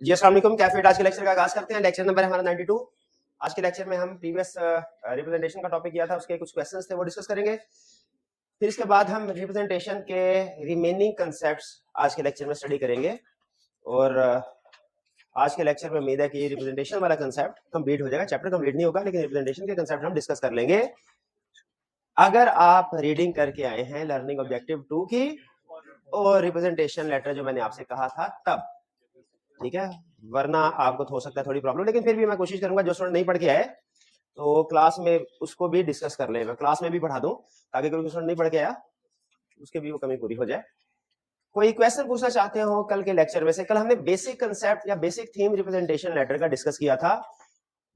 जी अस्सलाम वालेकुम। कैफे आज के लेक्चर का आगाज करते हैं। लेक्चर नंबर है हमारा 92। आज के लेक्चर में हम प्रीवियस रिप्रेजेंटेशन का टॉपिक किया था, उसके कुछ क्वेश्चंस थे वो डिस्कस करेंगे। फिर इसके बाद हम रिप्रेजेंटेशन के रिमेनिंग कंसेप्ट्स आज के लेक्चर में स्टडी करेंगे। और आज के लेक्चर में उम्मीद है कि रिप्रेजेंटेशन वाला कंसेप्ट कंप्लीट हो जाएगा। चैप्टर कंप्लीट नहीं होगा लेकिन रिप्रेजेंटेशन के कंसेप्ट हम डिस्कस कर लेंगे। अगर आप रीडिंग करके आए हैं लर्निंग ऑब्जेक्टिव 2 की और रिप्रेजेंटेशन लेटर जो मैंने आपसे कहा था तब, ठीक है, वरना आपको हो सकता है थोड़ी प्रॉब्लम, लेकिन फिर भी मैं कोशिश करूंगा जो स्टूडेंट नहीं पढ़ के आए तो क्लास में उसको भी डिस्कस कर ले, मैं क्लास में भी पढ़ा दूं ताकि कोई स्टूडेंट नहीं पढ़ के आया उसके भी वो कमी पूरी हो जाए। कोई क्वेश्चन पूछना चाहते हो कल के लेक्चर में से? कल हमने बेसिक कंसेप्ट या बेसिक थीम रिप्रेजेंटेशन लेटर का डिस्कस किया था।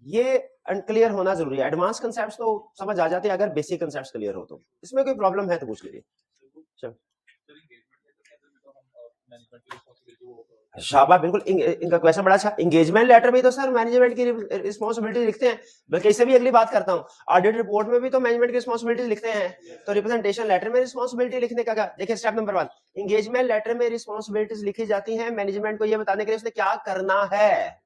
ये अनक्लियर होना जरूरी है। एडवांस कंसेप्ट्स तो समझ आ जाते हैं अगर बेसिक कंसेप्ट्स क्लियर हो तो। इसमें कोई प्रॉब्लम है तो पूछ लीजिए। शाबाश, बिल्कुल। इनका क्वेश्चन बड़ा अच्छा। एंगेजमेंट लेटर में तो सर मैनेजमेंट की रिस्पांसिबिलिटी लिखते हैं, बल्कि इससे भी अगली बात करता हूं, ऑडिट रिपोर्ट में भी तो मैनेजमेंट की रिस्पांसिबिलिटी लिखते हैं, तो रिप्रेजेंटेशन लेटर में रिस्पांसिबिलिटी लिखने का क्या? देखिए स्टेप नंबर 1, एंगेजमेंट लेटर में रिस्पांसिबिलिटीज लिखी जाती हैं मैनेजमेंट को ये बताने के लिए उसने क्या करना है।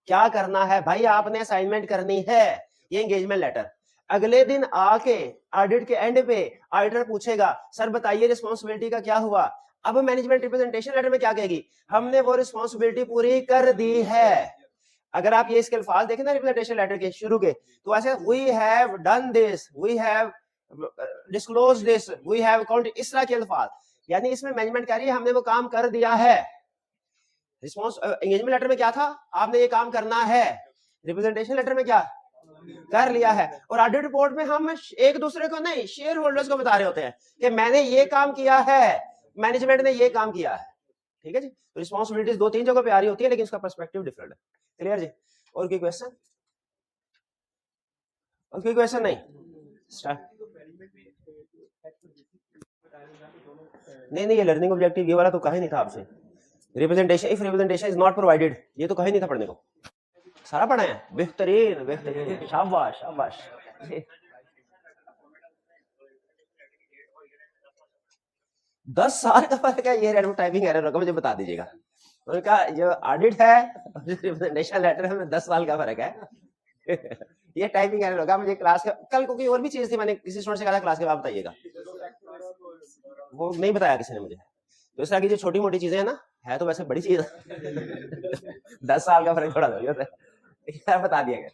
क्या करना है भाई? आपने असाइनमेंट करनी है, ये एंगेजमेंट लेटर। अगले दिन आके ऑडिट के एंड पे ऑडिटर पूछेगा सर बताइए रिस्पांसिबिलिटी का क्या हुआ। अब मैनेजमेंट रिप्रेजेंटेशन लेटर में क्या कहेगी? हमने वो रिस्पांसिबिलिटी पूरी कर दी है। अगर आप ये इसके अल्फाज देखें ना रिप्रेजेंटेशन लेटर के शुरू के, तो ऐसे we have done this, we have disclose this, we have counted, इस तरह के अल्फाज। यानी इसमें मैनेजमेंट कह रही है हमने वो काम कर दिया है। रिस्पांस एंगेजमेंट लेटर में क्या था? आपने ये काम करना है। रिप्रेजेंटेशन लेटर में क्या कर लिया है। और ऑडिट रिपोर्ट में हम एक दूसरे को नहीं, शेयर होल्डर्स को बता रहे होते हैं कि मैंने ये काम किया है, मैनेजमेंट ने ये काम किया है। ठीक है जी। तो रिस्पांसिबिलिटीज 2-3 जगह पे आ रही होती है लेकिन उसका पर्सपेक्टिव डिफरेंट है। क्लियर जी? और कोई क्वेश्चन? और कोई क्वेश्चन नहीं? नहीं, ये लर्निंग ऑब्जेक्टिव ये वाला तो कहा ही नहीं था आपसे। Representation, if representation is not provided, ये तो कहा ही नहीं था पढ़ने को। सारा पढ़ा है? बेहतरीन बेहतरीन, शाबाश शाबाश। 10 साल का फर्क है। ये टाइपिंग एरर होगा, मुझे बता दीजिएगा। उनका जो ऑडिट है रिप्रेजेंटेशन लेटर में 10 साल का फर्क है। ये टाइपिंग एरर होगा। मुझे क्लास का कल को कोई और भी चीज थी, मैंने किसी स्टूडेंट से कहा था क्लास के बाद बताइएगा, वो नहीं बताया किसी ने मुझे। तो इस तरह की जो छोटी मोटी चीजें हैं ना, है तो वैसे बड़ी चीज 10 साल का फर्क थोड़ा है, बता दिया गया।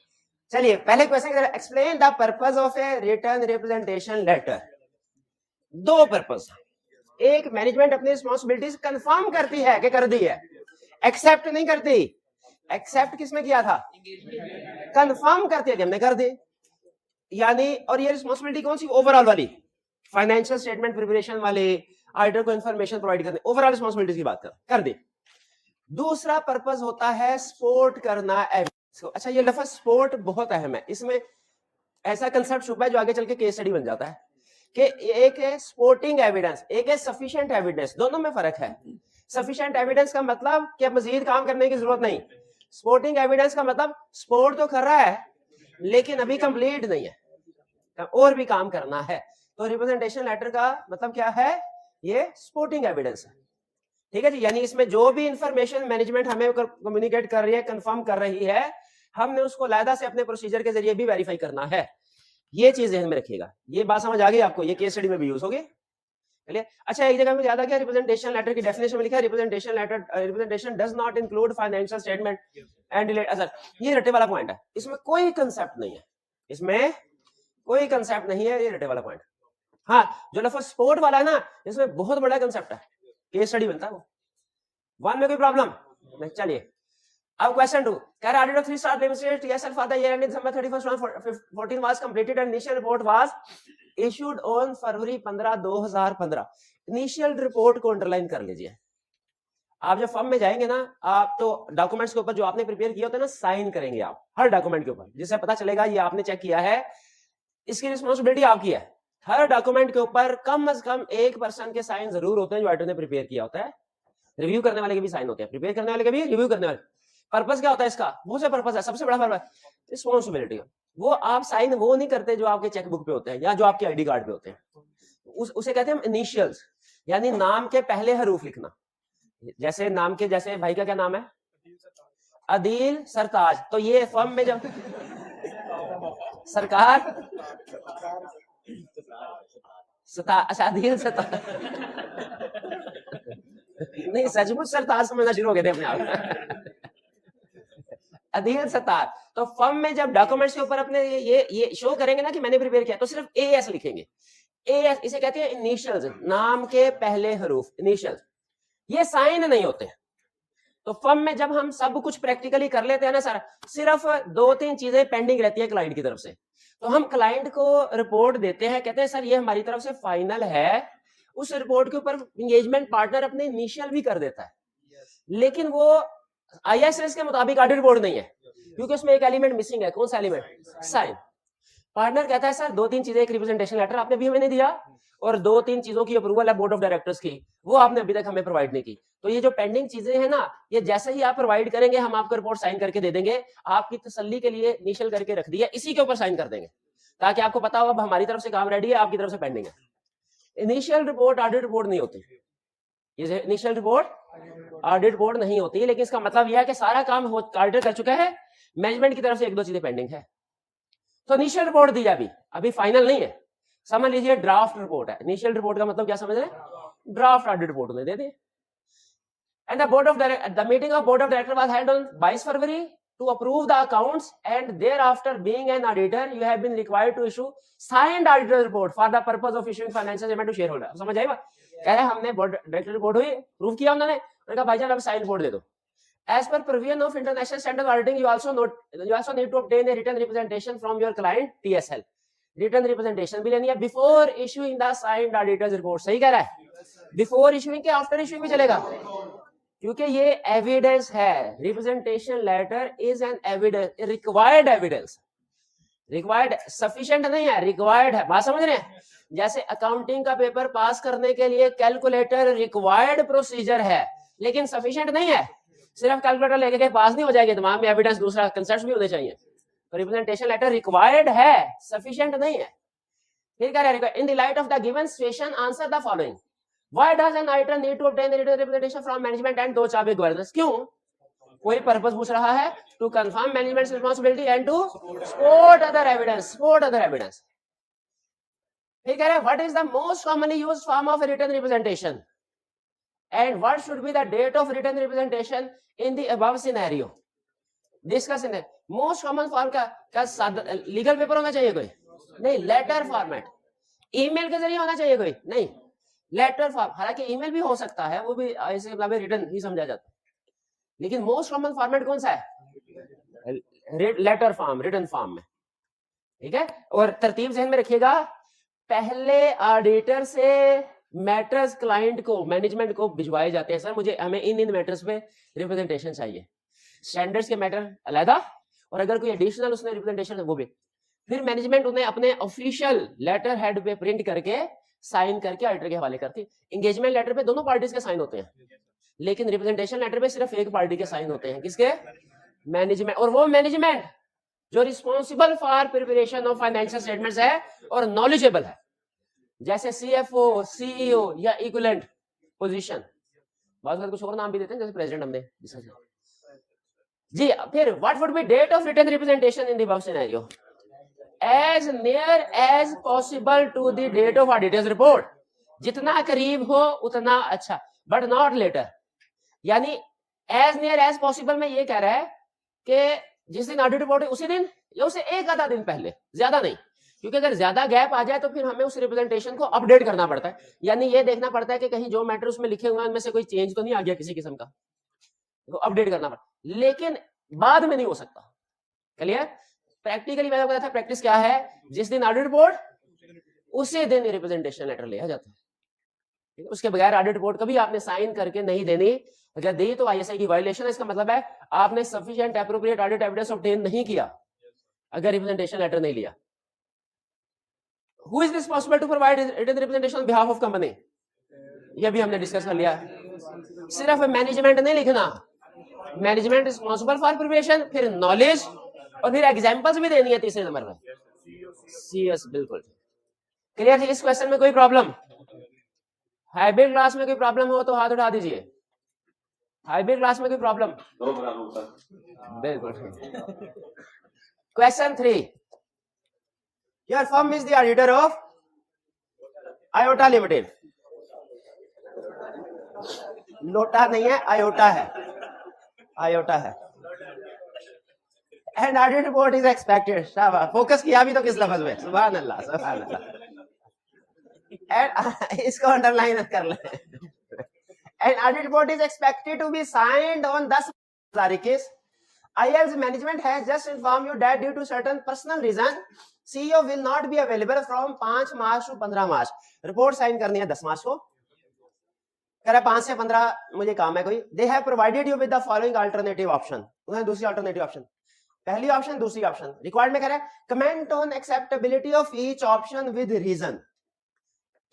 चलिए पहले question, explain the purpose of a written representation letter. दो पर्पस। एक, मैनेजमेंट अपनी रिस्पांसिबिलिटीज कंफर्म करती है कि कर दी है, एक्सेप्ट नहीं करती। एक्सेप्ट किसमें किया था? कंफर्म करती है कि हमने कर दी। यानी, और ये रिस्पांसिबिलिटी कौन सी? ओवरऑल वाली, फाइनेंशियल स्टेटमेंट प्रिपरेशन वाले, ऑडिटर को इंफॉर्मेशन प्रोवाइड करने, ओवरऑल रिस्पांसिबिलिटीज की बात कर दी। दूसरा पर्पस होता है सपोर्ट करना एविडेंस को। अच्छा, ये लफ्ज सपोर्ट बहुत अहम है। इसमें ऐसा कंसेप्ट छुपा है जो आगे चल के केस स्टडी बन जाता है कि एक है सपोर्टिंग एविडेंस, एक है सफिशिएंट एविडेंस। दोनों में फर्क है। सफिशिएंट एविडेंस का मतलब कि मजीद काम करने की जरूरत नहीं। सपोर्टिंग एविडेंस का मतलब सपोर्ट तो कर रहा है लेकिन अभी कंप्लीट नहीं है, और भी काम करना है। तो रिप्रेजेंटेशन लेटर का मतलब क्या है? ये सपोर्टिंग एविडेंस है। ठीक है जी। यानी इसमें जो भी इंफॉर्मेशन मैनेजमेंट हमें कम्युनिकेट कर रही है, कंफर्म कर रही है, हमने उसको लायदा से अपने प्रोसीजर के जरिए भी वेरीफाई करना है। ये चीज ध्यान में रखिएगा। ये बात समझ आ गई आपको? ये केस स्टडी में भी यूज होगी। चलिए, अच्छा एक जगह में याद आ गया, रिप्रेजेंटेशन लेटर की डेफिनेशन में लिखा है representation letter, representation does not include financial statement and related. अच्छा, ये रटे वाला पॉइंट है, इसमें कोई कंसेप्ट नहीं है, इसमें कोई कंसेप्ट नहीं है, ये रटे वाला पॉइंट। हाँ, जो लफ्ज सपोर्ट वाला है ना, इसमें बहुत बड़ा कंसेप्ट है, केस स्टडी बनता है वो। वन में कोई प्रॉब्लम नहीं। चलिए अब क्वेश्चन 2, कह रहा audit of 3 star limited TSL for the year ending December 31, 2014 was completed and initial report was issued on February 15, 2015। Initial report को अंडरलाइन कर लीजिए। आप जब फॉर्म में जाएंगे ना, आप तो डॉक्यूमेंट्स के ऊपर जो आपने प्रिपेयर किया होता है ना, साइन करेंगे आप हर डॉक्यूमेंट के ऊपर, जिससे पता चलेगा ये आपने चेक किया है, इसकी रिस्पॉन्सिबिलिटी आपकी है। हर डॉक्यूमेंट के ऊपर कम से कम एक पर्सन के साइन जरूर होते हैं जो ऑडिटर ने प्रिपेयर किया होता है। रिव्यू करने वाले के भी साइन होते हैं, प्रिपेयर करने वाले के भी, रिव्यू करने वाले। पर्पस क्या होता है इसका? बहुत से पर्पस है। सबसे बड़ा पर्पस रिस्पॉन्सिबिलिटी। वो आप साइन वो नहीं करते जो आपके चेकबुक पे होते हैं या जो आपके आईडी कार्ड पे होते हैं, उसे कहते हैं हम इनिशियल्स, यानी नाम के पहले हरूफ लिखना। जैसे नाम के, जैसे भाई का क्या नाम है? अदील सरताज, तो ये फर्म में जब सरकार अच्छा अदील सरताज नहीं सचमुच सरताज समझना शुरू हो गए थे अपने आप अदील सरताज। तो फर्म में जब डॉक्यूमेंट्स के ऊपर अपने ये शो करेंगे ना कि मैंने प्रिपेयर किया, तो सिर्फ एएस लिखेंगे। एएस इसे कहते हैं इनिशियल्स, नाम के पहले हरूफ इनिशियल्स, ये साइन नहीं होते। तो फर्म में जब हम सब कुछ प्रैक्टिकली कर लेते हैं ना सर, सिर्फ 2-3 चीजें पेंडिंग रहती है क्लाइंट की तरफ से। तो हम क्लाइंट को रिपोर्ट देते हैं, कहते हैं सर ये हमारी तरफ से फाइनल है। उस रिपोर्ट के ऊपर एंगेजमेंट पार्टनर अपने इनिशियल भी कर देता है, लेकिन वो आईएसएस के मुताबिक ऑडिट रिपोर्ट नहीं है, क्योंकि उसमें एक एलिमेंट मिसिंग है। कौन सा एलिमेंट? साइन। पार्टनर कहता है सर 2-3 चीजें, एक रिप्रेजेंटेशन लेटर आपने भी हमें नहीं दिया, और 2-3 चीजों की अप्रूवल है बोर्ड ऑफ डायरेक्टर्स की, वो आपने अभी तक हमें प्रोवाइड नहीं की। तो ये जो पेंडिंग चीजें हैं ना, ये जैसे ही आप प्रोवाइड करेंगे हम आपको रिपोर्ट साइन करके दे देंगे। आपकी तसल्ली के लिए इनिशियल करके रख दिया, इसी के ऊपर साइन कर देंगे, ताकि आपको पता हो अब हमारी तरफ से काम रेडी है, आपकी तरफ से पेंडिंग है। इनिशियल रिपोर्ट ऑडिट रिपोर्ट नहीं होती, ये इनिशियल रिपोर्ट ऑडिट रिपोर्ट नहीं होती, लेकिन इसका मतलब यह है कि सारा काम ऑडिटर कर चुका है, मैनेजमेंट की तरफ से 1-2 चीजें पेंडिंग है। तो इनिशियल रिपोर्ट दी, अभी फाइनल नहीं है। समझ लीजिए ड्राफ्ट रिपोर्ट है। इनिशियल रिपोर्ट का मतलब क्या समझ रहे हैं? ड्राफ्ट ऑडिट रिपोर्ट उन्हें दे दी। And the meeting of board of director was held on 22 February to approve the accounts, and thereafter being an auditor you have been required to issue signed auditor report for the purpose of issuing financial statement to shareholder। समझ आएगा? कह रहे हमने board director report हुई, prove किया उन्होंने, उन्होंने कहा भाईजान अब साइन रिपोर्ट दे दो। As per provision of international standard auditing, you also need to obtain a written representation from your client TSL। Written representation भी लेनी है before issuing the signed auditor's report. सही कह रहा है? बिफोर इशूइंग के after issuing भी चलेगा, क्योंकि ये एविडेंस है। Representation letter is an evidence, required evidence, required sufficient नहीं है, रिक्वायर्ड है। बात समझ रहे हैं? जैसे अकाउंटिंग का पेपर पास करने के लिए कैलकुलेटर रिक्वायर्ड प्रोसीजर है, लेकिन सफिशिएंट नहीं है। सिर्फ कैलकुलेटर लेके पास नहीं हो जाएगी, दिमाग में एविडेंस दूसरा कंसेप्ट भी होने चाहिए। तो रिप्रेजेंटेशन लेटर रिक्वायर्ड है, सफिशिएंट नहीं है। फिर कह रहा है in the light of the given situation answer the following. Why does an auditor need to obtain the written representation from management and दो चाबी governance? क्यों? कोई पर्पस पूछ रहा है, to confirm management's responsibility and to support other evidence, support other evidence। फिर कह रहा है what is the most commonly used form of a written representation and what should be the date of written representation in the above scenario। Discuss in most common form का legal paper होना चाहिए कोई? नहीं। Letter format, email के जरिए होना चाहिए कोई? नहीं। लेटर फॉर्म, हालांकि ईमेल भी हो सकता है, वो भी ऐसे मतलब रिटर्न ही समझा जाता है, लेकिन मोस्ट कॉमन फॉर्मेट कौन सा है? लेटर फॉर्म, रिटन फॉर्म में। ठीक है? और तरतीब ज़हन में रखिएगा, पहले ऑडिटर से मैटर्स क्लाइंट को, मैनेजमेंट को भिजवाए जाते हैं। सर मुझे हमें इन मैटर्स पे रिप्रेजेंटेशन चाहिए, स्टैंडर्ड्स के मैटर अलहदा, और अगर कोई एडिशनल उसने रिप्रेजेंटेशन वो भी। फिर मैनेजमेंट उन्हें अपने ऑफिशियल लेटर हेड पे प्रिंट करके साइन करके ऑडिटर के हवाले करती। एंगेजमेंट लेटर पे दोनों पार्टीज के साइन होते हैं, लेकिन रिप्रेजेंटेशन लेटर पे सिर्फ एक पार्टी के साइन होते हैं। किसके? मैनेजमेंट। और वो मैनेजमेंट जो responsible for preparation of financial statements है और नॉलेजेबल है, जैसे सीएफओ, सीईओ या इक्विवेलेंट पोजीशन। बात कुछ और नाम भी देते हैं, जैसे प्रेसिडेंट हमने जी। फिर what would be date of written representation in the above scenario? as near as possible to the date of auditor's report। जितना करीब हो उतना अच्छा, but not later। यानी as near as possible में ये कह रहा है कि जिस दिन ऑडिट रिपोर्ट है उसी दिन या उससे एक आधा दिन पहले, ज्यादा नहीं, क्योंकि अगर ज्यादा गैप आ जाए तो फिर हमें उस रिप्रेजेंटेशन को अपडेट करना पड़ता है। यानी ये देखना पड़ता है कि कहीं जो मैटर उसमें लिखे हुए हैं उनमें से कोई चेंज तो नहीं आ गया किसी किस्म का, तो अपडेट करना पड़ता, लेकिन बाद में नहीं हो सकता। क्लियर? प्रैक्टिकली मैंने बताया था, प्रैक्टिस क्या है, जिस दिन ऑडिट रिपोर्ट उसी दिन रिप्रेजेंटेशन लेटर लिया जाता है। उसके बगैर ऑडिट रिपोर्ट कभी आपने साइन करके नहीं देनी। अगर दी तो आईएसआई की वायलेशन है। इसका मतलब है आपने sufficient appropriate audit evidence obtain नहीं किया अगर रिप्रेजेंटेशन लेटर नहीं लिया। Who is responsible to provide written representation on behalf of company? ये भी हमने डिस्कस कर लिया। सिर्फ मैनेजमेंट नहीं लिखना, मैनेजमेंट रिस्पांसिबल फॉर प्रिपरेशन, फिर नॉलेज, और फिर एग्जांपल्स भी देनी है तीसरे नंबर में। सीएस बिल्कुल क्लियर है। इस क्वेश्चन में कोई प्रॉब्लम? हाइब्रिड क्लास में कोई प्रॉब्लम हो तो हाथ उठा दीजिए। हाइब्रिड क्लास में कोई प्रॉब्लम? बिल्कुल। Question 3, your firm is the auditor of iota limited. लोटा नहीं है, आयोटा है, आयोटा है। And audit report is expected. शाबाश, फोकस किया भी तो किस लफ्ज में, सुभान अल्लाह, सुभान अल्लाह। एंड इसको अंडरलाइन कर ले। And audit report is expected to be signed on 10 तारीख। IL's management has just informed you that due to certain personal reason CEO will not be available from 5 March to 15 March. Report sign करनी है 10 मार्च को, कह रहा 5 से 15 मुझे काम है कोई। They have provided you with the following alternative option। उन्हें दूसरी alternative option, पहली ऑप्शन दूसरी ऑप्शन। रिक्वायर्ड में कह रहा है comment on acceptability of each option with reason.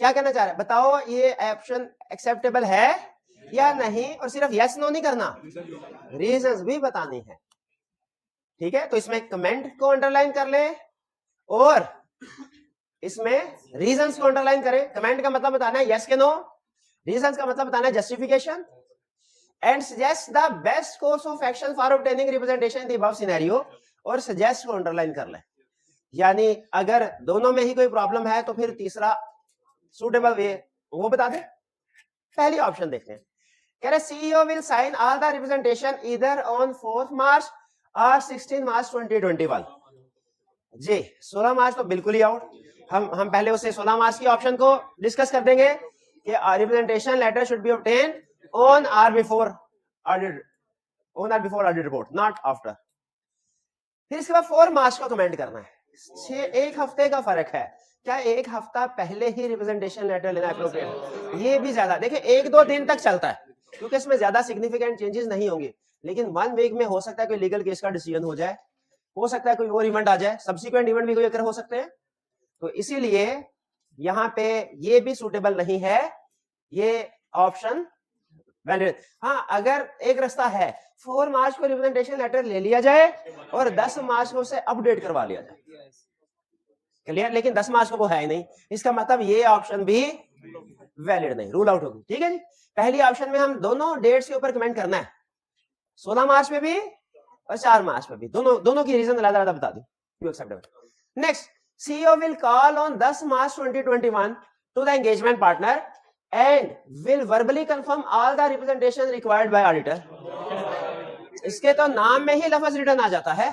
क्या कहना चाह रहा है, बताओ ये ऑप्शन एक्सेप्टेबल है या नहीं, और सिर्फ यस नो नहीं करना, रीजंस भी बतानी है। ठीक है, तो इसमें कमेंट को अंडरलाइन कर ले और इसमें रीजंस को अंडरलाइन करें। कमेंट का मतलब बताना है यस के नो, रीजंस का मतलब बताना है justification. And suggest the best course of action for obtaining representation in the above scenario, और सजेस्ट को अंडरलाइन कर ले। यानी अगर दोनों में ही कोई प्रॉब्लम है तो फिर तीसरा सूटेबल वे वो बता दे। पहली ऑप्शन देखते हैं, कह रहे CEO will sign all the representation either on 4 March और 16 मार्च 2021। जी 16 मार्च तो बिल्कुल ही आउट। हम पहले उससे 16 मार्च की ऑप्शन को डिस्कस कर देंगे कि representation letter should be obtained on और बिफोर ऑडिट, ऑन और before audit report, not after. फिर इसके बाद 4 मार्च को कमेंट करना है। 1 हफ्ते का फर्क है, क्या 1 हफ्ता पहले ही रिप्रेजेंटेशन लेटर लेना एप्रोप्रिएट? ये भी ज्यादा, देखिए 1-2 दिन तक चलता है क्योंकि इसमें ज्यादा सिग्निफिकेंट चेंजेस नहीं होंगे, लेकिन 1 वीक में हो सकता है कोई लीगल केस का डिसीजन हो जाए, हो सकता है कोई और इवेंट आ जाए, सब्सिक्वेंट इवेंट भी कोई अगर हो सकते हैं। तो इसीलिए यहाँ पे ये भी सूटेबल नहीं है, ये ऑप्शन वैलिड। हाँ, अगर एक रास्ता है 4 मार्च को रिप्रेजेंटेशन लेटर ले लिया जाए और 10 मार्च को उसे अपडेट करवा लिया जाए, क्लियर। लेकिन 10 मार्च को वो है ही नहीं, इसका मतलब ये ऑप्शन भी वैलिड नहीं, रूल आउट होगी। ठीक है जी, पहली ऑप्शन में हम दोनों डेट्स के ऊपर कमेंट करना है, 16 मार्च में भी और 4 मार्च में भी, दोनों की रीजन अलग-अलग बता दी, you acceptable. Next, CEO will call on 10 March 2021 to the engagement partner and will verbally confirm all the representation required by auditor. इसके तो नाम में ही लफ्ज रिटर्न आ जाता है,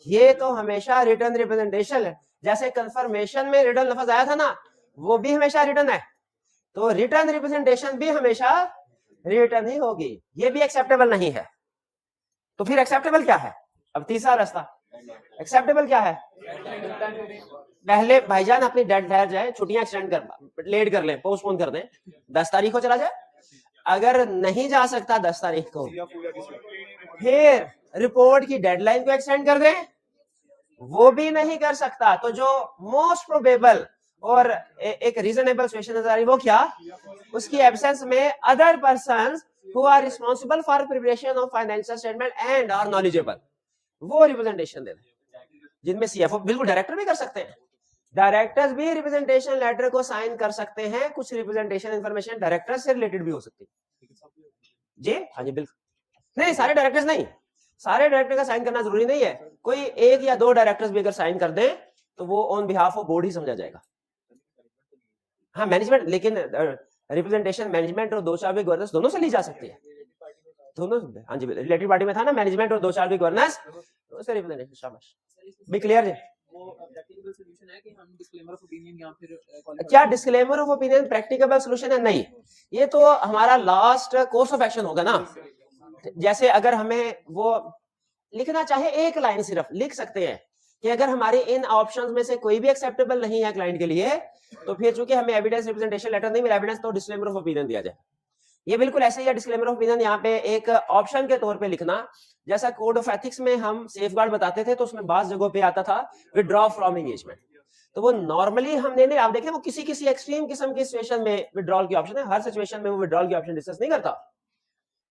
ये तो हमेशा रिटर्न रिप्रेजेंटेशन है। जैसे कंफर्मेशन में रिटर्न लफ्ज आया था ना, वो भी हमेशा रिटर्न है, तो रिटर्न रिप्रेजेंटेशन भी हमेशा रिटर्न ही होगी। ये भी एक्सेप्टेबल नहीं है, तो फिर एक्सेप्टेबल क्या है? अब तीसरा रास्ता, एक्सेप्टेबल क्या है? पहले भाईजान अपनी डेट ठहर जाए, छुट्टियां एक्सटेंड कर, लेट कर लें, पोस्टपोन कर दें, 10 तारीख को चला जाए। अगर नहीं जा सकता 10 तारीख को, फिर रिपोर्ट की डेडलाइन को एक्सटेंड कर दें, वो भी नहीं कर सकता, तो जो मोस्ट प्रोबेबल और एक रीजनेबल सिचुएशन नजर आ रही, वो क्या? उसकी एब्सेंस में other persons who are responsible for preparation of financial statement and are knowledgeable, वो रिप्रेजेंटेशन दे दें, जिनमें सीएफओ, बिल्कुल डायरेक्टर भी कर सकते हैं, डायरेक्टर्स भी रिप्रेजेंटेशन लेटर को साइन कर सकते हैं। कुछ रिप्रेजेंटेशन इंफॉर्मेशन डायरेक्टर से रिलेटेड भी हो सकती है जी। हाँ जी बिल्कुल, नहीं सारे डायरेक्टर्स नहीं, सारे डायरेक्टर का साइन करना जरूरी नहीं है, कोई 1 या 2 डायरेक्टर्स भी अगर साइन कर दें तो वो ऑन बिहाफ ऑफ बोर्ड ही समझा जाएगा। हाँ मैनेजमेंट, लेकिन रिप्रेजेंटेशन मैनेजमेंट और 2-4 भी गवर्नेंस दोनों से ली जा सकती है, दोनों। हाँ जी, रिलेटेड पार्टी में था ना मैनेजमेंट और 2-4 भी गवर्नेंस, दोनों से रिप्रेजेंटेशन। शाबाश, भी क्लियर जी। सॉल्यूशन है कि हम डिस्क्लेमर ऑफ ओपिनियन या फिर क्या disclaimer of opinion practicable solution है? नहीं, ये तो हमारा लास्ट कोर्स ऑफ एक्शन होगा ना। जैसे अगर हमें वो लिखना चाहे, एक लाइन सिर्फ लिख सकते हैं कि अगर हमारे इन ऑप्शंस में से कोई भी एक्सेप्टेबल नहीं है क्लाइंट के लिए, तो फिर चूंकि हमें एविडेंस रिप्रेजेंटेशन लेटर नहीं मिला एविडेंस, तो डिस्क्लेमर ऑफ ओपिनियन दिया जाए। ये बिल्कुल ऐसे ही है, डिस्क्लेमर ऑफ ओपिनियन यहाँ पे एक ऑप्शन के तौर पे लिखना, जैसा कोड ऑफ एथिक्स में हम सेफगार्ड बताते थे, तो उसमें बात जगहों पे आता था विड्रॉ फ्रॉम एंगेजमेंट, तो वो नॉर्मली हमने नहीं, आप देखें वो किसी किसी एक्सट्रीम किस्म की सिचुएशन में विड्रॉल की ऑप्शन है, हर सिचुएशन में वो विड्रॉल की ऑप्शन डिस्कस नहीं करता।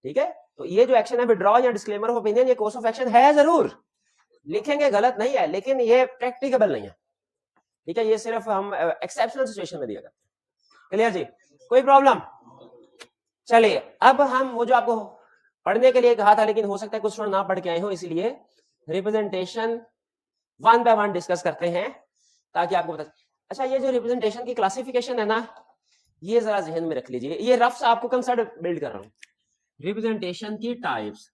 ठीक है, तो ये जो एक्शन है विड्रॉ या डिस्क्लेमर ऑफ ओपिनियन, ये कोर्स ऑफ एक्शन है, जरूर लिखेंगे, गलत नहीं है, लेकिन ये प्रैक्टिकेबल नहीं है। ठीक है, ये सिर्फ हम एक्सेप्शनल सिचुएशन में दिया करते हैं। क्लियर जी, कोई प्रॉब्लम? चलिए अब हम वो जो आपको पढ़ने के लिए कहा था, लेकिन हो सकता है कुछ स्टूडेंट ना पढ़ के आए हो, इसलिए representation one by one discuss करते हैं ताकि आपको पता। अच्छा, ये जो रिप्रेजेंटेशन की क्लासिफिकेशन है ना, ये जरा जहन में रख लीजिए, ये रफ से आपको कंसेप्ट बिल्ड कर रहा हूं। रिप्रेजेंटेशन की टाइप्स।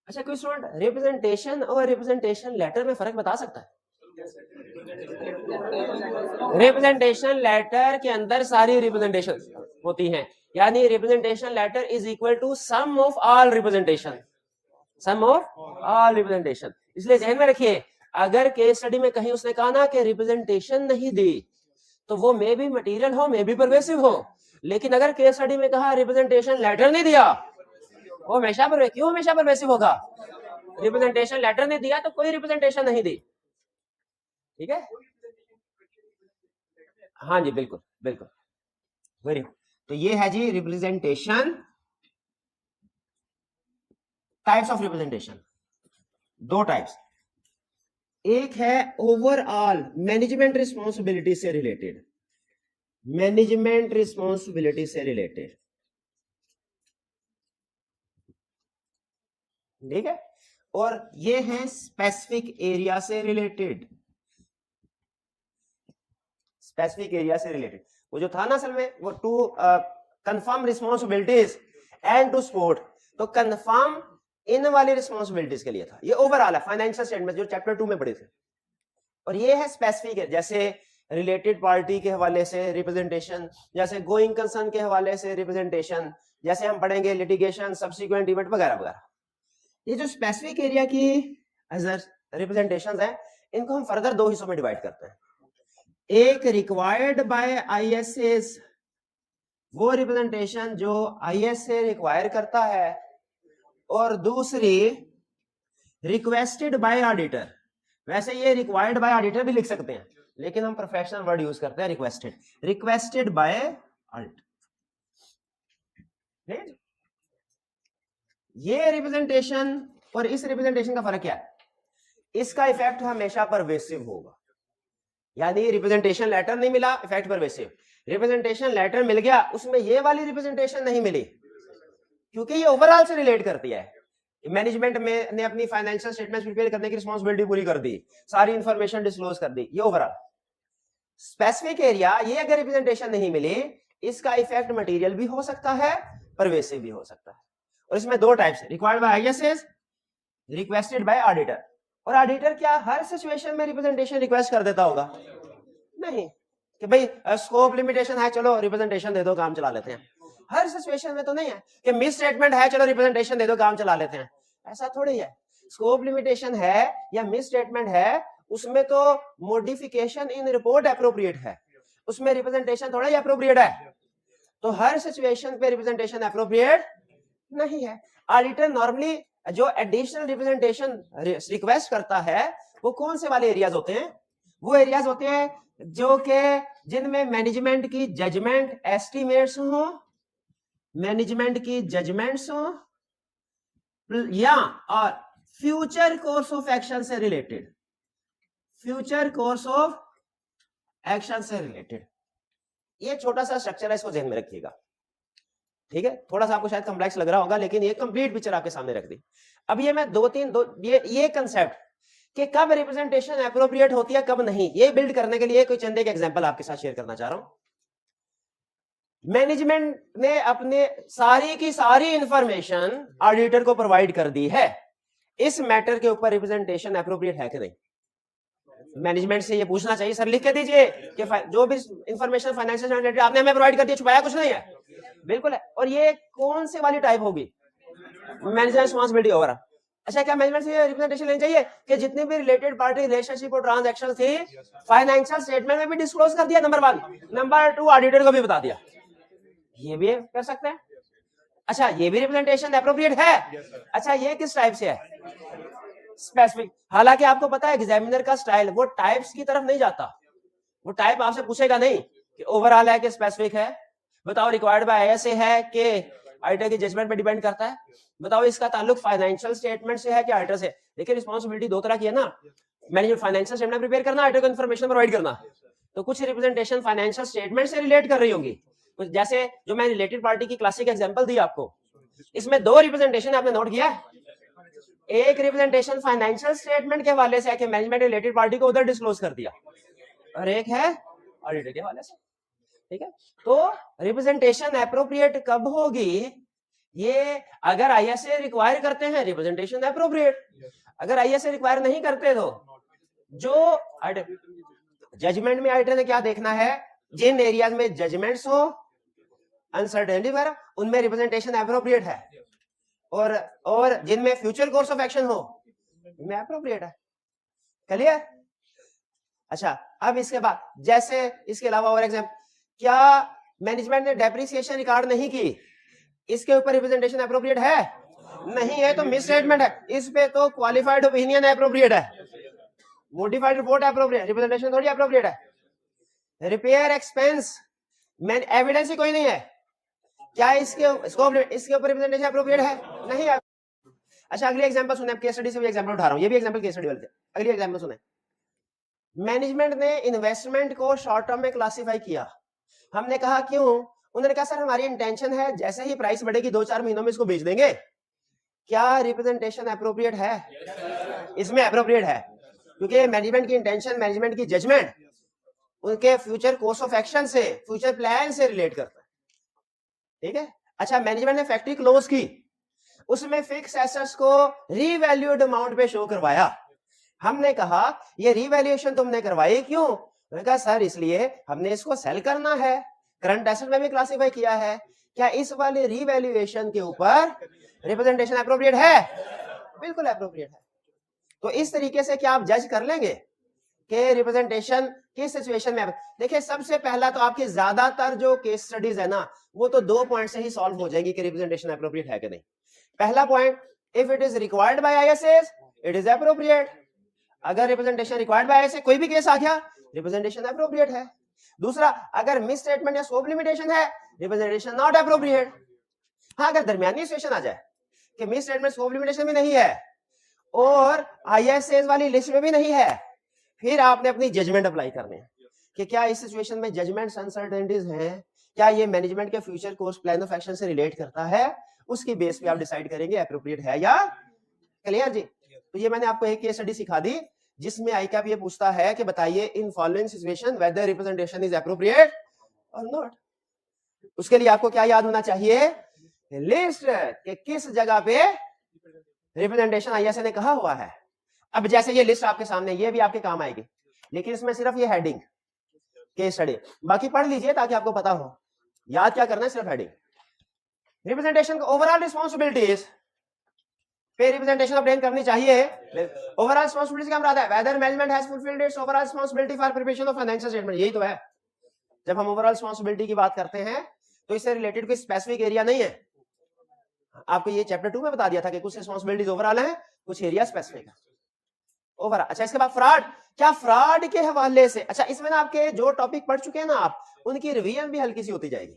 अच्छा, कोई स्टूडेंट रिप्रेजेंटेशन और रिप्रेजेंटेशन लेटर में फर्क बता सकता है? रिप्रेजेंटेशन लेटर के अंदर सारी रिप्रेजेंटेशन होती हैं, यानी representation letter is equal to sum of all representation, sum of all representation. इसलिए ध्यान में रखिए, अगर केस स्टडी में कहीं उसने कहा ना कि रिप्रेजेंटेशन नहीं दी, तो वो मे भी मटेरियल हो, मे भी परवेसिव हो, लेकिन अगर केस स्टडी में कहा रिप्रेजेंटेशन लेटर नहीं दिया, वो हमेशा पर, क्यों हमेशा परवेसिव होगा? रिप्रेजेंटेशन लेटर नहीं दिया तो कोई रिप्रेजेंटेशन नहीं दी, ठीक है? हाँ जी, बिल्कुल बिल्कुल, वेरी गुड। तो ये है जी रिप्रेजेंटेशन, टाइप्स ऑफ रिप्रेजेंटेशन, दो टाइप्स। एक है ओवरऑल मैनेजमेंट रिस्पॉन्सिबिलिटी से रिलेटेड, मैनेजमेंट रिस्पॉन्सिबिलिटी से रिलेटेड, ठीक है? और ये है स्पेसिफिक एरिया से रिलेटेड, स्पेसिफिक एरिया से रिलेटेड। वो जो था ना असल में, वो to confirm responsibilities and to support, तो कंफर्म इन वाली रिस्पॉन्सिबिलिटीज के लिए था। ये ओवरऑल है फाइनेंशियल स्टेटमेंट, जो चैप्टर 2 में पढ़े थे। और ये है स्पेसिफिक है, जैसे रिलेटेड पार्टी के हवाले से रिप्रेजेंटेशन, जैसे गोइंग कंसर्न के हवाले से रिप्रेजेंटेशन, जैसे हम पढ़ेंगे लिटिगेशन, सब्सिक्वेंट इवेंट वगैरह वगैरह। ये जो स्पेसिफिक एरिया की रिप्रेजेंटेशंस हैं, इनको हम फर्दर दो हिस्सों में डिवाइड करते हैं। एक रिक्वायर्ड बाय आईएसएस, वो रिप्रेजेंटेशन जो आईएसए रिक्वायर करता है, और दूसरी रिक्वेस्टेड बाय ऑडिटर। वैसे ये रिक्वायर्ड बाय ऑडिटर भी लिख सकते हैं, लेकिन हम प्रोफेशनल वर्ड यूज करते हैं रिक्वेस्टेड, रिक्वेस्टेड बाय ऑडिटर। ये रिप्रेजेंटेशन और इस रिप्रेजेंटेशन का फर्क क्या है? इसका इफेक्ट हमेशा परवेसिव होगा, यानी रिप्रेजेंटेशन लेटर नहीं मिला, इफेक्ट परवेसिव। रिप्रेजेंटेशन लेटर मिल गया, उसमें ये वाली रिप्रेजेंटेशन नहीं मिली, क्योंकि ये ओवरऑल से रिलेट करती है। मैनेजमेंट में ने अपनी फाइनेंशियल स्टेटमेंट प्रिपेयर करने की रिस्पांसिबिलिटी पूरी कर दी, सारी इंफॉर्मेशन डिस्क्लोज कर दी, ये ओवरऑल। स्पेसिफिक एरिया, ये अगर रिप्रेजेंटेशन नहीं मिली, इसका इफेक्ट मटेरियल भी हो सकता है, परवेसिव भी हो सकता है। और इसमें दो टाइप्स है, required by ISS, requested bye auditor. और ऑडिटर क्या हर सिचुएशन में रिप्रेजेंटेशन रिक्वेस्ट कर देता होगा? नहीं, कि भाई स्कोप लिमिटेशन है, चलो रिप्रेजेंटेशन दे दो, काम चला लेते हैं। हर सिचुएशन में तो नहीं है कि मिस स्टेटमेंट है, चलो रिप्रेजेंटेशन दे दो, काम चला लेते हैं, ऐसा थोड़ी है। स्कोप लिमिटेशन है या मिस स्टेटमेंट है, उसमें तो मॉडिफिकेशन इन रिपोर्ट एप्रोप्रिएट है, उसमें रिप्रेजेंटेशन थोड़ा ही एप्रोप्रिएट है। तो हर सिचुएशन पे रिप्रेजेंटेशन एप्रोप्रिएट नहीं है। ऑडिटर नॉर्मली जो एडिशनल रिप्रेजेंटेशन रिक्वेस्ट करता है, वो कौन से वाले एरियाज होते हैं? वो एरियाज होते हैं जो कि जिनमें मैनेजमेंट की जजमेंट एस्टिमेट्स हो, मैनेजमेंट की जजमेंट्स हो, या और फ्यूचर कोर्स ऑफ एक्शन से related, future course of action से रिलेटेड। ये छोटा सा स्ट्रक्चर है, इसको ध्यान में रखिएगा, ठीक है? थोड़ा सा आपको शायद कॉम्प्लेक्स लग रहा होगा, लेकिन ये कंप्लीट पिक्चर आपके सामने रख दी। अब ये मैं ये कंसेप्ट कि कब रिप्रेजेंटेशन एप्रोप्रिएट होती है, कब नहीं, ये बिल्ड करने के लिए कोई चंद एक एग्जांपल आपके साथ शेयर करना चाह रहा हूं। मैनेजमेंट ने अपने सारी की सारी इंफॉर्मेशन ऑडिटर को प्रोवाइड कर दी है, इस मैटर के ऊपर रिप्रेजेंटेशन एप्रोप्रिएट है कि नहीं? मैनेजमेंट से ये पूछना चाहिए, सर लिख के दीजिए कि जो भी इंफॉर्मेशन फाइनेंशियल रिलेटेड आपने हमें प्रोवाइड कर दी, छुपाया कुछ नहीं है, बिल्कुल है। और ये कौन से वाली टाइप होगी? Management responsibility over. अच्छा, क्या मैनेजमेंट से रिप्रेजेंटेशन लेनी चाहिए कि जितने भी रिलेटेड पार्टी रिलेशनशिप और ट्रांजैक्शन थी फाइनेंशियल स्टेटमेंट में भी डिस्क्लोज कर दिया, नंबर 1। नंबर 2, ऑडिटर को भी बता दिया, ये भी कर सकते हैं। अच्छा, ये भी रिप्रेजेंटेशन एप्रोप्रिएट है। अच्छा, ये किस टाइप से है? स्पेसिफिक। हालांकि आपको पता है एग्जामिनर का स्टाइल वो टाइप्स की तरफ नहीं जाता, वो टाइप आपसे पूछेगा नहीं कि ओवरऑल है कि स्पेसिफिक है, बताओ रिक्वायर्ड बाय ऐसे है कि ऑडिटर की जजमेंट पे डिपेंड करता है, बताओ इसका ताल्लुक फाइनेंशियल स्टेटमेंट से है कि ऑडिटर से। देखिए रिस्पांसिबिलिटी दो तरह की है ना, मैनेजमेंट फाइनेंशियल स्टेटमेंट प्रिपेयर करना, ऑडिटर को इन्फॉर्मेशन प्रोवाइड करना। तो कुछ रिप्रेजेंटेशन फाइनेंशियल स्टेटमेंट से रिलेट कर रही होंगी, जैसे जो मैं रिलेटेड पार्टी की क्लासिक एग्जांपल दी आपको इसमें दो रिप्रेजेंटेशन आपने नोट किया, एक रिप्रेजेंटेशन फाइनेंशियल स्टेटमेंट के हवाले से कि मैनेजमेंट रिलेटेड पार्टी को उधर डिस्क्लोज कर दिया, और एक है ऑडिटर के हवाले से। ठीक है, तो रिप्रेजेंटेशन एप्रोप्रिएट कब होगी, ये अगर आईएसए रिक्वायर करते हैं रिप्रेजेंटेशन एप्रोप्रिएट, अगर आईएसए रिक्वायर नहीं करते तो जो जजमेंट में ऑडिटर ने क्या देखना है, जिन एरियाज में जजमेंट्स हो, अनसर्टेनिटी वगैरह, उनमें रिप्रेजेंटेशन एप्रोप्रिएट है, और जिनमें फ्यूचर कोर्स ऑफ एक्शन हो उनमें एप्रोप्रिएट है। क्लियर? अच्छा, अब इसके बाद जैसे इसके अलावा और एग्जाम्पल, क्या मैनेजमेंट ने डेप्रिसिएशन रिकॉर्ड नहीं की, इसके ऊपर रिप्रेजेंटेशन एप्रोप्रिएट है? नहीं है तो मिस स्टेटमेंट है, इस पे तो क्वालिफाइड ओपिनियन एप्रोप्रिएट है, मोडिफाइड रिपोर्ट एप्रोप्रिएट, रिप्रेजेंटेशन थोड़ी एप्रोप्रिएट है। रिपेयर एक्सपेंस में एविडेंस ही कोई नहीं है, क्या इसके स्कोप इसके ऊपर रिप्रेजेंटेशन एप्रोप्रिएट है? नहीं है। अच्छा, अगली एग्जांपल सुने, केस स्टडी से भी एग्जांपल उठा रहा हूं, ये भी एग्जांपल केस स्टडी वाले थे। अगली एग्जांपल सुने, मैनेजमेंट ने इन्वेस्टमेंट को शॉर्ट टर्म में क्लासिफाई किया, हमने कहा क्यों, उन्होंने कहा सर हमारी इंटेंशन है जैसे ही प्राइस बढ़ेगी 2-4 महीनों में इसको बेच देंगे। क्या रिप्रेजेंटेशन एप्रोप्रिएट है? इसमें एप्रोप्रिएट है, क्योंकि मैनेजमेंट की इंटेंशन, मैनेजमेंट की जजमेंट उनके फ्यूचर कोर्स ऑफ एक्शन से, फ्यूचर प्लान से रिलेट करता है। ठीक है। अच्छा, मैनेजमेंट ने फैक्ट्री क्लोज की, उसमें फिक्स एसेट्स को रीवैल्यूड अमाउंट पे शो करवाया, हमने कहा ये रीवैल्यूएशन तुमने करवाई क्यों, मैंने कहा सर इसलिए हमने इसको सेल करना है, करंट एसेट में भी क्लासिफाई किया है, क्या इस वाले रीवैल्यूएशन के ऊपर रिप्रेजेंटेशन एप्रोप्रिएट है? बिल्कुल एप्रोप्रिएट है। तो इस तरीके से क्या आप जज कर लेंगे कि रिप्रेजेंटेशन किस सिचुएशन में। देखिए, सबसे पहला तो आपकी ज्यादातर जो केस स्टडीज है ना, वो तो 2 पॉइंट से ही सॉल्व हो जाएगी कि रिप्रेजेंटेशन एप्रोप्रिएट है कि नहीं। पहला point, if it is required by ISS it is appropriate, अगर रिप्रेजेंटेशन रिक्वायर्ड बाय आईएसए कोई भी केस आ गया रिप्रेजेंटेशन एप्रोप्रिएट है। दूसरा, अगर मिस स्टेटमेंट या स्कोप लिमिटेशन है रिप्रेजेंटेशन नॉट एप्रोप्रिएट। हाँ, अगर दरमियानी सिचुएशन आ जाए कि मिस स्टेटमेंट स्कोप लिमिटेशन भी नहीं है और आईएसएस वाली लिस्ट में भी नहीं है, फिर आपने अपनी जजमेंट अप्लाई करनी है कि क्या इस सिचुएशन में जजमेंट्स अनसर्टेनिटीज हैं, क्या ये मैनेजमेंट के future course plan of action से रिलेट करता है, उसकी बेस पे आप डिसाइड करेंगे एप्रोप्रिएट है या। क्लियर जी? तो ये मैंने आपको एक केस स्टडी सिखा दी जिसमें आईकैप ये पूछता है कि बताइए in following situation whether representation is appropriate और नॉट। उसके लिए आपको क्या याद होना चाहिए, लिस्ट के किस जगह पे रिप्रेजेंटेशन आईएसए ने कहा हुआ है। अब जैसे ये लिस्ट आपके सामने, ये भी आपके काम आएगी, लेकिन इसमें सिर्फ ये हेडिंग केस स्टडी, बाकी पढ़ लीजिए ताकि आपको पता हो। याद क्या करना है, सिर्फ हेडिंग। रिप्रेजेंटेशन का ओवरऑल रिस्पांसिबिलिटीज पे रिप्रेजेंटेशन ऑब्टेन करनी चाहिए। ओवरऑल रिस्पांसिबिलिटी क्या मतलब है, whether management has fulfilled its overall responsibility for preparation of financial statement, यही तो है। जब हम ओवरऑल रिस्पांसिबिलिटी की बात करते हैं तो इससे रिलेटेड कोई स्पेसिफिक एरिया नहीं है। आपको ये चैप्टर 2 में बता दिया था कि कुछ रिस्पांसिबिलिटीज ओवरऑल है, कुछ एरिया स्पेसिफिक है ओवरऑल। अच्छा, इसके बाद फ्रॉड, क्या फ्रॉड के हवाले से, अच्छा इसमें ना आपके जो टॉपिक पढ़ चुके हैं ना आप, उनकी रिवीजन भी हल्की सी होती जाएगी।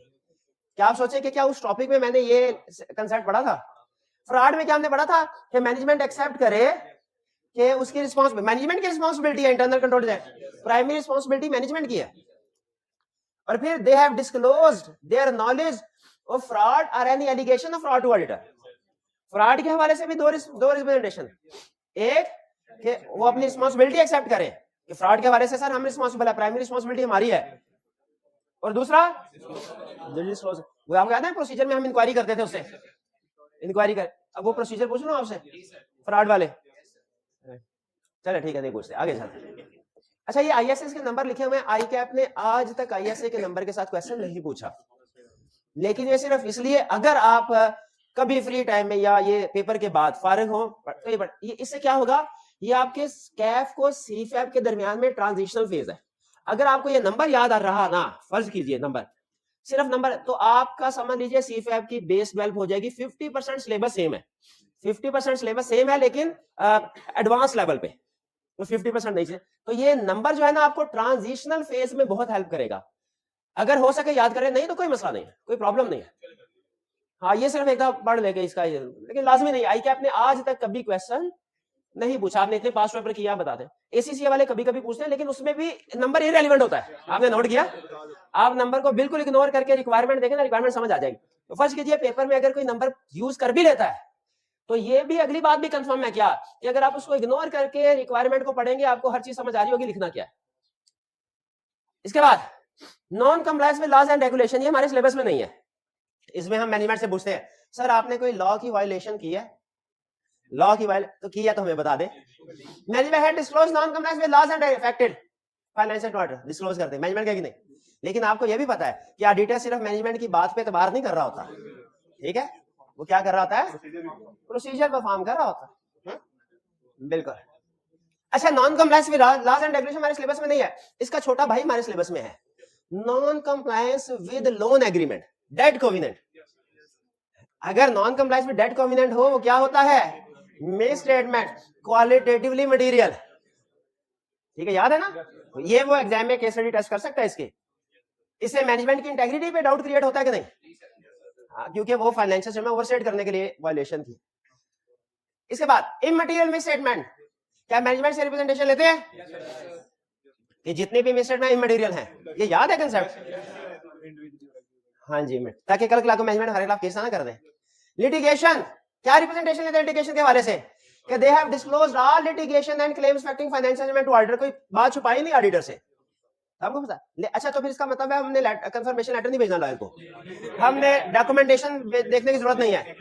क्या आप सोचे कि क्या उस टॉपिक में मैंने ये कंसेप्ट पढ़ा था? फ्रॉड में क्या हमने पढ़ा था कि मैनेजमेंट एक्सेप्ट करे कि उसकी रिस्पांसिबिलिटी, मैनेजमेंट की रिस्पांसिबिलिटी है, इंटरनल कंट्रोल है, प्राइमरी रिस्पांसिबिलिटी मैनेजमेंट की है, और फिर they have disclosed their knowledge of fraud और any allegation of fraud to auditor. Fraud के हवाले से भी दो रिप्रेजेंटेशन, एक कि वो अपनी रिस्पांसिबिलिटी एक्सेप्ट करें कि फ्रॉड के हवाले से सर हम रिस्पांसिबल है, प्राइमरी रिस्पांसिबिलिटी हमारी है, और दूसरा वो आपको याद है प्रोसीजर में हम इंक्वायरी करते थे, उससे इंक्वायरी कर, अब वो प्रोसीजर पूछ लो आपसे फ्रॉड वाले, चलो ठीक है नहीं पूछते, आगे चलते। अच्छा, ये आईएसएस के नंबर लिखे हुए हैं, आईकैप ने आज तक आईएसए के नंबर के साथ क्वेश्चन नहीं पूछा, लेकिन ये सिर्फ इसलिए अगर आप कभी फ्री टाइम में या ये पेपर के बाद फारिग हो तो ये इससे क्या होगा, ये आपके कैफ को सीफैप के दरमियान में ट्रांजिशनल फेज है। अगर आपको ये नंबर याद आ रहा ना, फर्ज कीजिए नंबर, सिर्फ नंबर, तो आपका समझ लीजिए सीफैप की बेस डेवलप हो जाएगी। 50% सिलेबस सेम है, 50% सिलेबस सेम है, लेकिन एडवांस लेवल पे तो 50% नहीं है। तो ये नंबर जो है ना आपको ट्रांजिशनल फेज में बहुत हेल्प करेगा। अगर हो सके याद करें, नहीं तो कोई मसला नहीं है, कोई प्रॉब्लम नहीं है। हाँ, ये सिर्फ एक दफा पढ़ लेके इसका, लेकिन लाजमी नहीं। आईकैप ने आज तक कभी क्वेश्चन नहीं पूछा आपने, इतने पास पेपर किया, बता दें। एसीसीए वाले कभी कभी पूछते हैं, लेकिन उसमें भी नंबर इररिलेवेंट होता है, आपने नोट किया? आप नंबर को बिल्कुल इग्नोर करके रिक्वायरमेंट देखें ना, रिक्वायरमेंट समझ आ जाएगी। तो फर्स्ट कीजिए, पेपर में अगर कोई नंबर यूज कर भी लेता है तो ये भी अगली बात भी कंफर्म है क्या कि अगर आप उसको इग्नोर करके रिक्वायरमेंट को पढ़ेंगे आपको हर चीज समझ आ रही होगी लिखना क्या है। इसके बाद non compliance with laws and regulation, ये हमारे सिलेबस में नहीं है। इसमें हम मैनेजमेंट से पूछते हैं, सर आपने कोई लॉ की वायलेशन की है? लॉ की वायलेशन तो की है तो हमें बता दे। Management had disclose non compliance with laws and affected financial order, disclose करते हैं मैनेजमेंट, क्या कि नहीं? लेकिन आपको यह भी पता है कि ऑडिटर सिर्फ मैनेजमेंट की बात पे एतबार नहीं कर रहा होता, ठीक है? वो क्या कर रहा होता है? प्रोसीजर परफॉर्म कर रहा होता है। बिल्कुल। अच्छा, non compliance with laws and regulation हमारे सिलेबस में नहीं है, इसका छोटा भाई हमारे सिलेबस में है, non compliance with loan agreement, debt covenant. अगर non compliance with debt covenant हो, वो क्या होता है? मिस स्टेटमेंट, क्वालिटेटिवली मटेरियल, ठीक है, याद है ना? ये वो एग्जाम में केस स्टडी टेस्ट कर सकता है इसके। इससे मैनेजमेंट की इंटेग्रिटी पे डाउट क्रिएट होता है कि नहीं? हाँ, क्योंकि वो फाइनेंशियल स्टेटमेंट ओवरसेट करने के लिए वायलेशन थी। इसके बाद इमटेरियल मिस स्टेटमेंट, क्या मैनेजमेंट से रिप्रेजेंटेशन लेते हैं कि जितने भी मिस स्टेटमेंट इमटेरियल हैं? ये याद है कंसेप्ट? हाँ जी, ताकि कल को मैनेजमेंट हमारे खिलाफ केस ना कर दे। लिटिगेशन, क्या रिप्रेजेंटेशन लेते हैं लिटिगेशन के हवाले से कि they have disclosed all litigation and claims affecting financial statement to auditor, कोई बात छुपाई नहीं ऑडिटर से, आपको पता? अच्छा, तो फिर इसका मतलब है हमने कंफर्मेशन लेटर नहीं भेजना लॉयर को, हमने डॉक्यूमेंटेशन देखने की जरूरत नहीं है,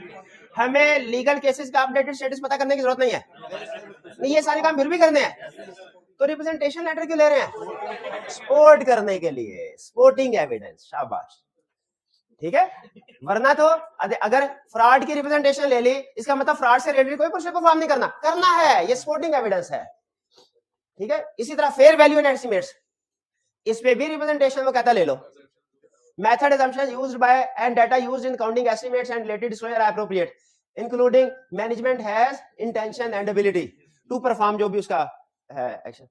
हमें लीगल केसेस का अपडेटेड स्टेटस पता करने की जरूरत नहीं है, नहीं ये सारे काम फिर भी करने हैं, तो रिप्रेजेंटेशन लेटर क्यों ले रहे हैं? सपोर्ट करने के लिए, सपोर्टिंग एविडेंस, शाबाश, ठीक है? वरना तो अगर फ्रॉड की रिप्रेजेंटेशन ले ली, इसका मतलब फ्रॉड से रिलेटेड कोई प्रोसेस परफॉर्म नहीं करना है, ये सपोर्टिंग एविडेंस है, ठीक है? इसी तरह फेयर वैल्यू एंड एस्टिमेट्स, इस पे भी रिप्रेजेंटेशन वो कहता ले लो। Method assumptions used by and data used in counting estimates and related disclosure are appropriate, including management has intention and ability to perform, जो भी उसका है एक्शन।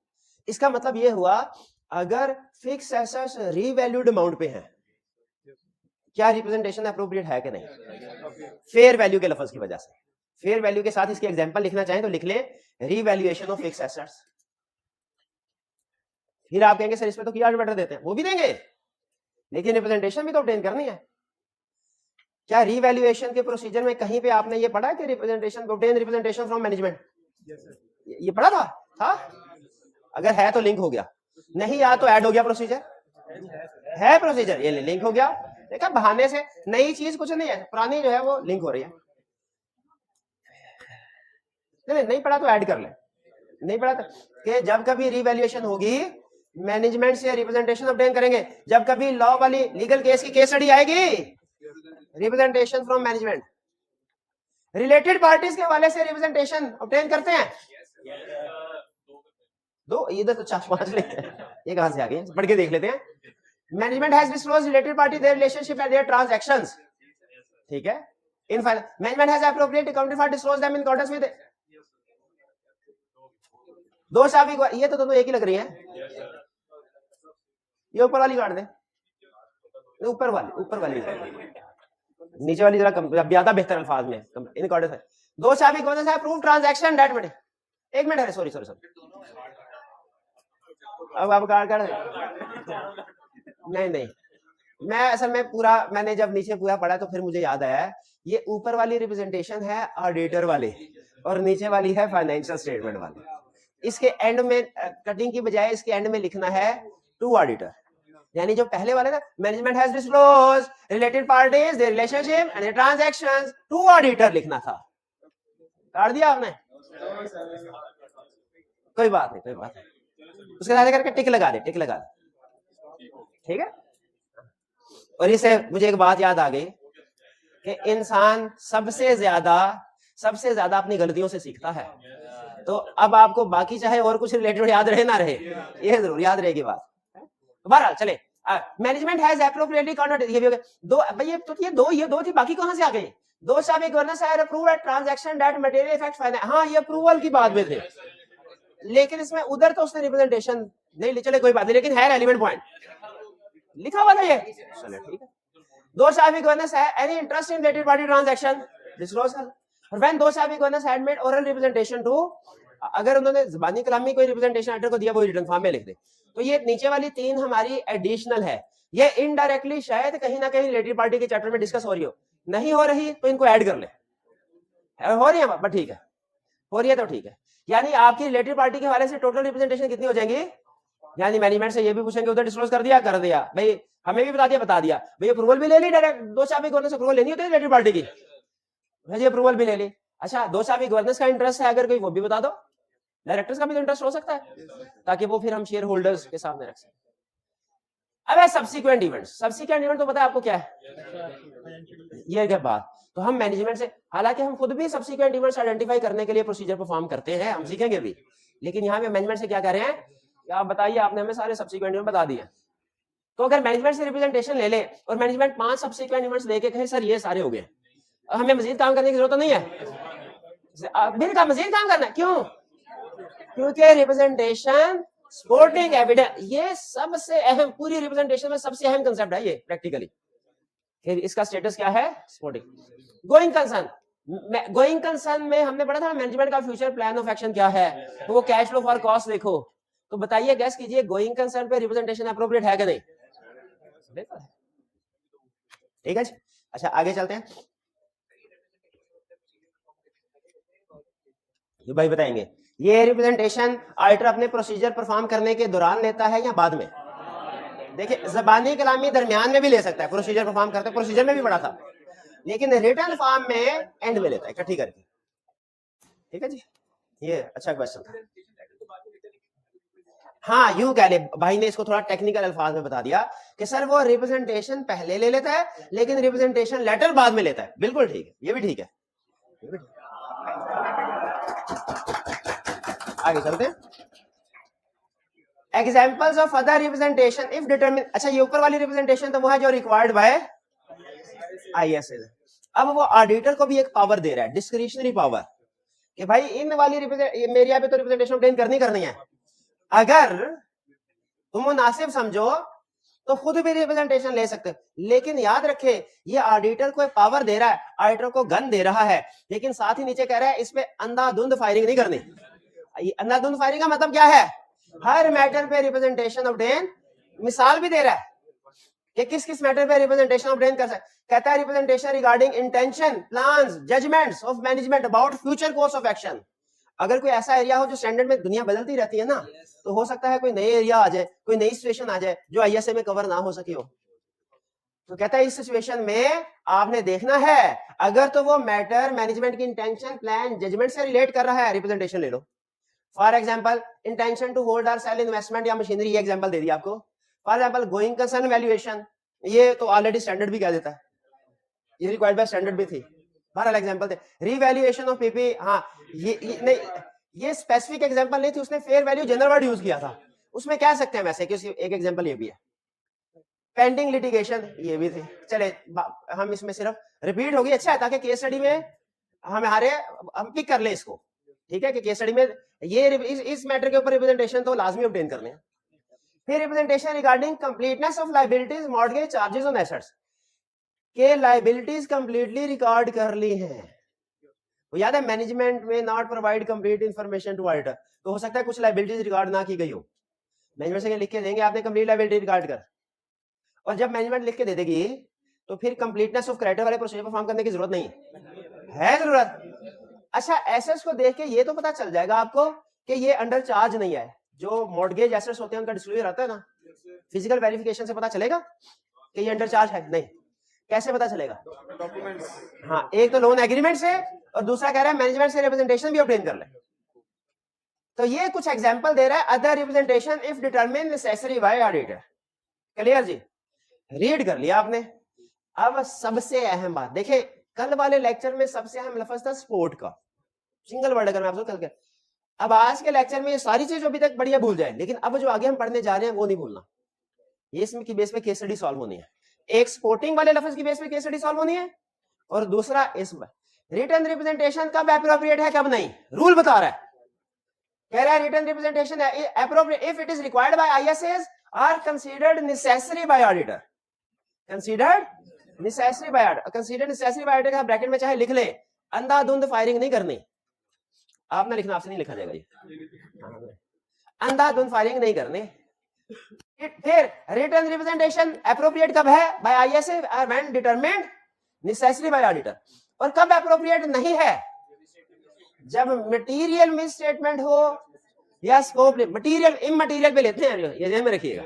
इसका मतलब ये हुआ, अगर फिक्स एसेट्स रीवैल्यूड अमाउंट पे हैं, क्या रिप्रेजेंटेशन अप्रोप्रिएट है कि नहीं? फेयर वैल्यू के लफ्ज की वजह से, फेयर वैल्यू के साथ इसके एग्जांपल लिखना चाहें तो लिख लें, रीवैल्यूएशन ऑफ फिक्स एसेट्स। फिर आप कहेंगे सर इसमें तो किया बेटर देते हैं, वो भी देंगे, लेकिन रिप्रेजेंटेशन भी तो ऑब्टेन करनी है। क्या रीवैल्यूएशन के प्रोसीजर में कहीं पे आपने ये पढ़ा कि representation obtain representation from management? ये पढ़ा था? अगर है तो लिंक हो गया, नहीं यार तो ऐड हो गया प्रोसीजर, है प्रोसीजर, ये लिंक हो गया। देखा, बहाने से नई चीज कुछ नहीं है, पुरानी जो है वो लिंक हो रही है। नहीं पढ़ा तो ऐड कर ले, नहीं पढ़ा तो कि जब कभी रीवैल्यूएशन होगी मैनेजमेंट से रिप्रेजेंटेशन ऑब्टेन करेंगे, जब कभी लॉ वाली लीगल केस की केस स्टडी आएगी representation from management, related parties के हवाले से रिप्रेजेंटेशन ऑब्टेन करते हैं। दो, इधर तो 4-5 लिखते हैं, ये कहां से आ गए? पढ़ के देख लेते हैं। Management has disclosed related party their relationship and their transactions, ठीक है? In management has appropriate accounted for disclose them in accordance with दो साहब, ये तो दोनों एक ही लग रही है। ये ऊपर वाली काट दे, ऊपर वाली नीचे वाली जरा ज्यादा बेहतर अल्फाज में इन अकॉर्डेंस है। दो साहब कौन सा अप्रूव ट्रांजैक्शन डेट मिनट, एक मिनट है, सॉरी अब आप काट नहीं, मैं असल में पूरा, मैंने जब नीचे पूरा पढ़ा तो फिर मुझे याद आया ये ऊपर वाली रिप्रेजेंटेशन है ऑडिटर वाली और नीचे वाली है फाइनेंशियल स्टेटमेंट वाली। इसके एंड में कटिंग की बजाय इसके एंड में लिखना है टू ऑडिटर, यानी जो पहले वाले ना, management has disclosed related parties their relationship and transactions to auditor लिखना था, काट दिया आपने, कोई बात नहीं, उसके साथ करके टिक लगा दे, ठीक है? और इससे मुझे एक बात याद आ गई कि इंसान सबसे ज्यादा अपनी गलतियों से सीखता है, तो अब आपको बाकी चाहे और कुछ रिलेटेड याद रहे ना रहे, ये जरूर याद रहेगी बात। तो बहरहाल चले, मैनेजमेंट हैज एप्रोप्रिएटली कंडक्टेड, ये भी हो गया दो, भाई ये दो थी, बाकी कहां से आ गई? दो साहब governance had approved a transaction that material effect finance, हां ये अप्रूवल की बात में थे, लेकिन इसमें उधर तो उसने रिप्रेजेंटेशन नहीं, चले कोई बात नहीं, लेकिन है रेलेवेंट पॉइंट लिखा हुआ था ये, चलो ठीक है। दो साहब गवर्नेंस है any interest in related party transaction disclose कर, और व्हेन दो साहब governance had made oral representation to अगर उन्होंने ज़बानी कलामी कोई रिप्रेजेंटेशन राइटर को दिया वो रिटन फॉर्म में लिख दे। तो ये नीचे वाली 3 हमारी एडिशनल है, ये इनडायरेक्टली शायद कहीं ना कहीं रिलेटेड पार्टी के चैप्टर में डिस्कस हो रही हो, नहीं हो रही तो इनको ऐड कर ले। हो रही है बट ठीक है, हो रही है तो ठीक है। यानी आपकी रिलेटेड पार्टी के हवाले से टोटल रिप्रेजेंटेशन कितनी हो जाएंगी? यानी मैनेजमेंट से ये भी पूछेंगे उधर डिस्क्लोज कर दिया भाई, हमें भी बता दिया भाई, अप्रूवल भी ले ली डायरेक्ट। 2 चाबी गवर्नेंस अप्रूवल लेनी होती है रिलेटेड पार्टी की, भाई अप्रूवल भी ले ली। अच्छा 2 चाबी गवर्नेंस का इंटरेस्ट है अगर कोई, वो भी बता दो। डायरेक्टर्स का भी तो इंटरेस्ट हो सकता है, ताकि वो फिर हम शेयर होल्डर्स के सामने रख सकें। अब है सब्सिक्वेंट इवेंट तो पता है आपको क्या है? ये के बाद तो हम मैनेजमेंट से, हालांकि हम खुद भी सब्सिक्वेंट इवेंट्स आइडेंटिफाई करने के लिए प्रोसीजर परफॉर्म करते हैं, हम सीखेंगे भी, लेकिन यहाँ पे मैनेजमेंट से क्या कह रहे हैं कि आप बताइए, आपने हमें सारे सब्सिक्वेंट इवेंट बता दिए। तो अगर मैनेजमेंट से रिप्रेजेंटेशन ले ले और मैनेजमेंट 5 सब्सिक्वेंट इवेंट्स देके कहे सर ये सारे हो गए, हमें मजीद काम करने की जरूरत नहीं है, मजीद काम करना है। क्यों? क्योंकि रिप्रेजेंटेशन सपोर्टिंग एविडेंस, ये सबसे अहम, पूरी रिप्रेजेंटेशन में सबसे अहम कंसेप्ट है ये प्रैक्टिकली। फिर इसका स्टेटस क्या है? सपोर्टिंग। गोइंग कंसर्न में हमने पढ़ा था मैनेजमेंट का फ्यूचर प्लान ऑफ एक्शन क्या है, तो वो कैश फ्लो फॉर कॉस्ट देखो। तो बताइए, गैस कीजिए, गोइंग कंसर्न पे रिप्रेजेंटेशन अप्रोप्रिएट है कि नहीं? ठीक है जी। अच्छा आगे चलते हैं, ये भाई बताएंगे ये रिप्रेजेंटेशन ऑडिटर अपने प्रोसीजर परफॉर्म करने के दौरान लेता है या बाद में? देखिए ज़बानी कलामी दरमियान में भी ले सकता है, प्रोसीजर परफॉर्म करते, प्रोसीजर में भी पढ़ा था, लेकिन रिटन फॉर्म में एंड में लेता है, इकट्ठी करके। ठीक है जी, ये अच्छा क्वेश्चन था। हाँ यूं कह ले, भाई ने इसको थोड़ा टेक्निकल अल्फाज में बता दिया कि सर वो रिप्रेजेंटेशन पहले ले लेता है लेकिन रिप्रेजेंटेशन लेटर बाद में लेता है। बिल्कुल ठीक है, ये भी ठीक है। आगे चलते हैं, examples of other representation if determine. अच्छा ये ऊपर वाली रिप्रेजेंटेशन तो वो है जो रिक्वायर्ड बाय आईएसए। अब वो ऑडिटर को भी एक पावर दे रहा है, डिस्क्रिशनरी पावर, कि भाई इन वाली मेरे यहाँ पे तो रिप्रेजेंटेशन ऑब्टेन करनी है, अगर तुम मुनासिब समझो तो खुद भी रिप्रेजेंटेशन ले सकते हो। लेकिन याद रखे ये ऑडिटर को पावर दे रहा है, ऑडिटर को गन दे रहा है, लेकिन साथ ही नीचे कह रहा है इस पे अंधाधुंध फायरिंग नहीं करनी। अंधाधुंध फायरिंग का मतलब क्या है? हर मैटर पे रिप्रेजेंटेशन ऑब्टेन, मिसाल भी दे रहा है कि किस किस मैटर पे रिप्रेजेंटेशन ऑब्टेन कर सकते। कहता है representation regarding intention, plans, judgements of management about future course of action. अगर कोई ऐसा एरिया हो जो स्टैंडर्ड में दुनिया बदलती रहती है ना, तो हो सकता है कोई नई एरिया आ जाए, कोई नई सिचुएशन आ जाए जो आईएसए में कवर ना हो सकी हो। तो कहता है इस सिचुएशन में आपने देखना है, अगर तो वो मैटर मैनेजमेंट की इंटेंशन, प्लान, जजमेंट से रिलेट कर रहा है, रिप्रेजेंटेशन ले लो। For example intention to hold और सेल इन्वेस्टमेंट या मशीनरी, ये एग्जाम्पल दे दिया आपको। For example going concern valuation, ये तो ऑलरेडी स्टैंडर्ड भी कह देता है, ये रिक्वायर्ड बाय स्टैंडर्ड भी थी। बहरहाल एग्जाम्पल थे, रीवैल्यूएशन ऑफ पीपी, हाँ ये नहीं, ये स्पेसिफिक एग्जांपल नहीं थी, उसने fair value general word use किया था, उसमें कह सकते हैं वैसे कि एक एग्जांपल ये भी है। पेंडिंग लिटिगेशन ये भी थी। चले हम इसमें सिर्फ रिपीट होगी, अच्छा है, ताकि केस स्टडी में हम पिक कर ले इसको। ठीक है कि केस स्टडी में ये इस मैटर के ऊपर रिप्रेजेंटेशन तो लाजमी ऑब्टेन करने हैं। फिर representation regarding completeness of liabilities, mortgage, charges on assets, के लायबिलिटीज कंप्लीटली रिकॉर्ड कर ली हैं। तो याद है मैनेजमेंट में not provide complete information to auditor, तो हो सकता है कुछ लायबिलिटीज रिकॉर्ड ना की गई हो, मैनेजमेंट से लिख के देंगे आपने कंप्लीट लायबिलिटी रिकॉर्ड कर, और जब मैनेजमेंट लिख के दे देगी तो फिर कंप्लीटनेस ऑफ क्राइटेरिया वाले प्रोसीजर परफॉर्म करने की जरूरत नहीं है जरूरत। अच्छा एसेट्स को देख के ये तो पता चल जाएगा आपको कि ये अंडर चार्ज नहीं है। जो मॉर्गेज एसेट्स होते हैं उनका डिस्क्लोजर आता है ना, फिजिकल वेरिफिकेशन से पता चलेगा कि ये अंडर चार्ज है नहीं। कैसे पता चलेगा? डॉक्यूमेंट्स, हाँ, एक तो लोन एग्रीमेंट से और दूसरा कह रहा है मैनेजमेंट से रिप्रेजेंटेशन भी ऑब्टेन कर ले। तो ये कुछ एग्जांपल दे रहा है, other representation if determine necessary by auditor. Clear जी, रीड कर लिया आपने। अब सबसे अहम बात देखिए, कल वाले लेक्चर में सबसे अहम लफ्ज था सपोर्ट का, सिंगल वर्ड अगर मैं आपको कल के, अब आज के लेक्चर में ये सारी चीज अभी तक बढ़िया भूल जाए, लेकिन अब जो आगे हम पढ़ने जा रहे हैं वो नहीं भूलना। ये इसमें की बेस पे केस स्टडी सॉल्व होनी है, एक सपोर्टिंग वाले लफ्ज की बेस पे केस स्टडी सॉल्व होनी है, और दूसरा इस रिटन रिप्रेजेंटेशन कब एप्रोप्रिएट है कब नहीं, रूल बता रहा है। कह रहा है written representation appropriate if it is required by ISAs or considered necessary by auditor. Considered necessary by auditor, considered necessary by auditor का ब्रैकेट में चाहे लिख ले, अंधाधुंध फायरिंग नहीं करनी। आपने लिखना, आपसे नहीं लिखा जाएगा ये, अंधाधुंध फायरिंग नहीं करनी। फिर रिटन रिप्रेजेंटेशन अप्रोप्रिएट कब है? By ISA when determined necessary by auditor. और कब अप्रोप्रिएट नहीं है? जब मटेरियल मिसस्टेटमेंट हो या स्कोप, मटेरियल इमटेरियल पे लेते हैं, ये ध्यान में रखिएगा,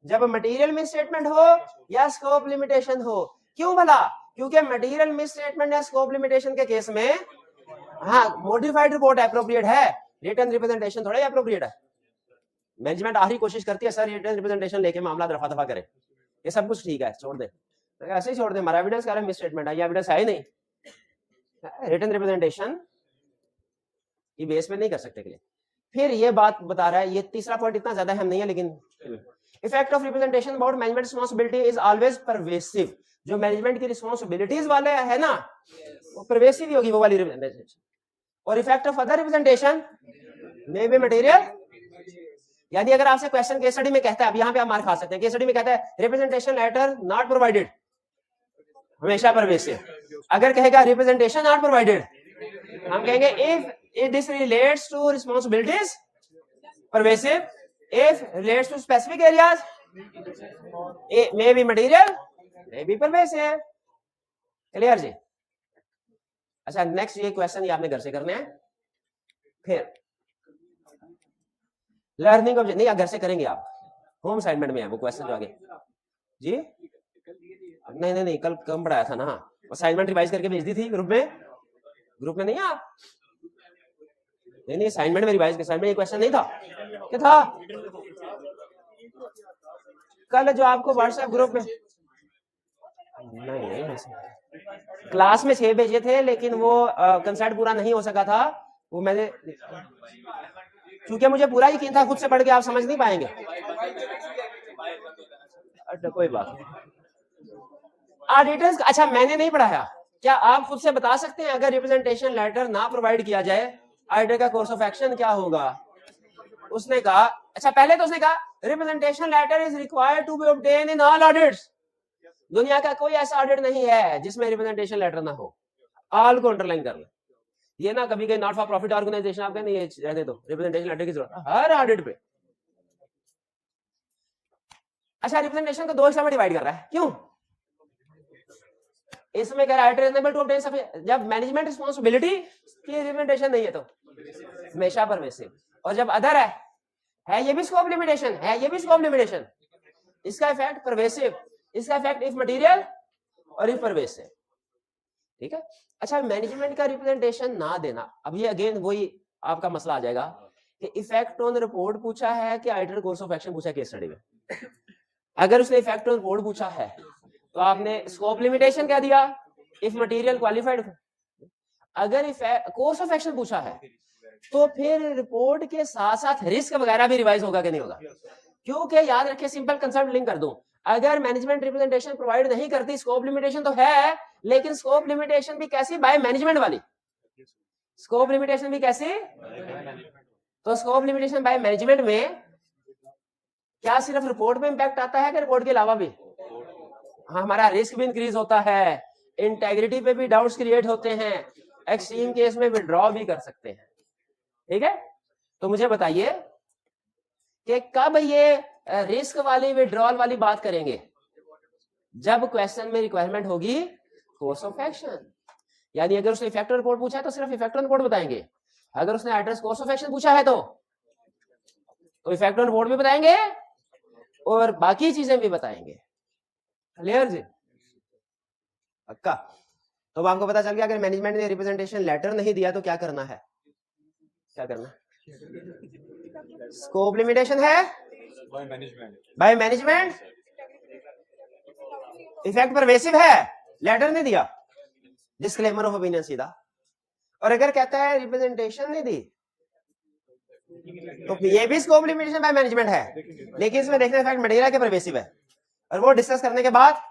जब मटेरियल मिसस्टेटमेंट हो या स्कोप लिमिटेशन हो। क्यों भला? क्योंकि मटेरियल मिसस्टेटमेंट या स्कोप लिमिटेशन के केस में हाँ मॉडिफाइड रिपोर्ट अप्रोप्रिएट है, रिटन रिप्रेजेंटेशन थोड़ा ही अप्रोप्रिएट है। मैनेजमेंट आखिरी कोशिश करती है सर रिटन रिप्रेजेंटेशन लेके मामला दफा दफा करे, ये सब कुछ ठीक है छोड़ दे, तो ऐसे ही छोड़ दे, हमारा एविडेंस कर मिसस्टेटमेंट है, ये एविडेंस है ही नहीं, रिटन रिप्रेजेंटेशन ये बेस पे नहीं कर सकते क्लेम। फिर ये बात बता रहा है, ये तीसरा पॉइंट इतना ज्यादा अहम नहीं है लेकिन effect of representation about management responsibility is always pervasive. जो मैनेजमेंट की रिस्पांसिबिलिटीज वाले है ना वो परवेसिव ही होगी वो वाली रिप्रेजेंटेशन। और effect of other representation may be material, यानी अगर आपसे क्वेश्चन केस स्टडी में कहता है, अब यहाँ पे आप मार खा सकते हैं, केस स्टडी में कहता है रिप्रेजेंटेशन लेटर नॉट प्रोवाइडेड, हमेशा परवेसिव। अगर कहेगा रिप्रेजेंटेशन नॉट प्रोवाइडेड, हम कहेंगे if it this relates to responsibilities pervasive, if relates to specific areas it may be material, may be pervasive। Clear जी? अच्छा नेक्स्ट ये क्वेश्चन ये आपने घर से करने हैं। फिर लर्निंग ऑब्जेक्ट नहीं, घर से करेंगे आप, होम असाइनमेंट में है वो क्वेश्चन जो आगे जी। नहीं नहीं नहीं, कल कम पढ़ाया था ना, असाइनमेंट रिवाइज करके भेज दी थी ग्रुप में नहीं आप? नहीं असाइनमेंट में रिवाइज, असाइनमेंट ये क्वेश्चन नहीं था, क्या था? कल जो आपको व्हाट्सएप ग्रुप में नहीं क्लास में 6 भेजे थे, लेकिन वो कंसेप्ट पूरा नहीं हो सका था, वो मैंने क्योंकि मुझे पूरा यकीन था खुद से पढ़ के आप समझ नहीं पाएंगे। अच्छा कोई बात नहीं। ऑडिटर्स, अच्छा मैंने नहीं पढ़ाया, क्या आप खुद से बता सकते हैं अगर रिप्रेजेंटेशन लेटर ना प्रोवाइड किया जाए ऑडिटर का कोर्स ऑफ एक्शन क्या होगा? उसने कहा, अच्छा पहले तो उसने कहा representation letter is required to be obtain in all audits. दुनिया का कोई ऐसा ऑडिट नहीं है जिसमें रिप्रेजेंटेशन लेटर ना हो, ऑल को अंडरलाइन कर ले। ये ना कभी कहीं नॉट फॉर प्रॉफिट ऑर्गेनाइजेशन आप नहीं रहने दो, रिप्रेजेंटेशन लेटर की जरूरत हर ऑडिट पे। अच्छा रिप्रेजेंटेशन को 2 हिस्सों में डिवाइड कर रहा है, क्यों? इसमें कह रहा है जब मैनेजमेंट रिस्पांसिबिलिटी की रिप्रेजेंटेशन नहीं है तो हमेशा परवेसिव, और जब अदर है ये भी स्कोप लिमिटेशन है, ये भी स्कोप लिमिटेशन, इसका इफेक्ट परवेसिव, इसका इफेक्ट इफ मटेरियल और इफ परवेसिव। ठीक है। अच्छा मैनेजमेंट का रिप्रेजेंटेशन ना देना, अब ये अगेन वही आपका मसला आ जाएगा कि इफेक्ट ऑन रिपोर्ट पूछा है कि ऑडिटर कोर्स ऑफ एक्शन पूछा है केस स्टडी में। अगर उसने इफेक्ट ऑन रिपोर्ट पूछा है तो आपने स्कोप लिमिटेशन क्या दिया, इफ मटेरियल क्वालिफाइड। अगर कोर्स ऑफ एक्शन पूछा है तो फिर रिपोर्ट के साथ साथ रिस्क वगैरह भी रिवाइज होगा कि नहीं होगा? क्योंकि याद रखिए सिंपल कंसेप्ट लिंक कर दूं, अगर मैनेजमेंट रिप्रेजेंटेशन प्रोवाइड नहीं करती, स्कोप लिमिटेशन तो है, लेकिन स्कोप लिमिटेशन भी कैसी? बाय मैनेजमेंट वाली। स्कोप लिमिटेशन भी कैसी? तो स्कोप लिमिटेशन बाय मैनेजमेंट में क्या सिर्फ रिपोर्ट में इंपैक्ट आता है कि रिपोर्ट के अलावा भी? हाँ, हमारा रिस्क भी इंक्रीज होता है, इंटेग्रिटी पे भी डाउट्स क्रिएट होते हैं, एक्सट्रीम केस में विड्रॉ भी कर सकते हैं। ठीक है, तो मुझे बताइए कि कब ये रिस्क वाली विड्रॉल वाली बात करेंगे? जब क्वेश्चन में रिक्वायरमेंट होगी कोर्स ऑफ एक्शन, यानी अगर उसने इफेक्ट रिपोर्ट पूछा है तो सिर्फ इफेक्ट रिपोर्ट बताएंगे, अगर उसने एड्रेस कोर्स ऑफ एक्शन पूछा है तो इफेक्ट रिपोर्ट भी बताएंगे और बाकी चीजें भी बताएंगे। क्लियर जी? पक्का? तो आपको पता चल गया अगर मैनेजमेंट ने रिप्रेजेंटेशन लेटर नहीं दिया तो क्या करना है? क्या करना? स्कोप लिमिटेशन है बाय मैनेजमेंट, इफेक्ट परवेसिव है, लेटर नहीं दिया, डिस्क्लेमर ऑफ ओपिनियन सीधा। और अगर कहता है रिप्रेजेंटेशन नहीं दी तो ये भी स्कोप लिमिटेशन बाय मैनेजमेंट है, लेकिन इसमें देखना इफेक्ट मटेरियल के परवेसिव है। और वो डिस्कस करने के बाद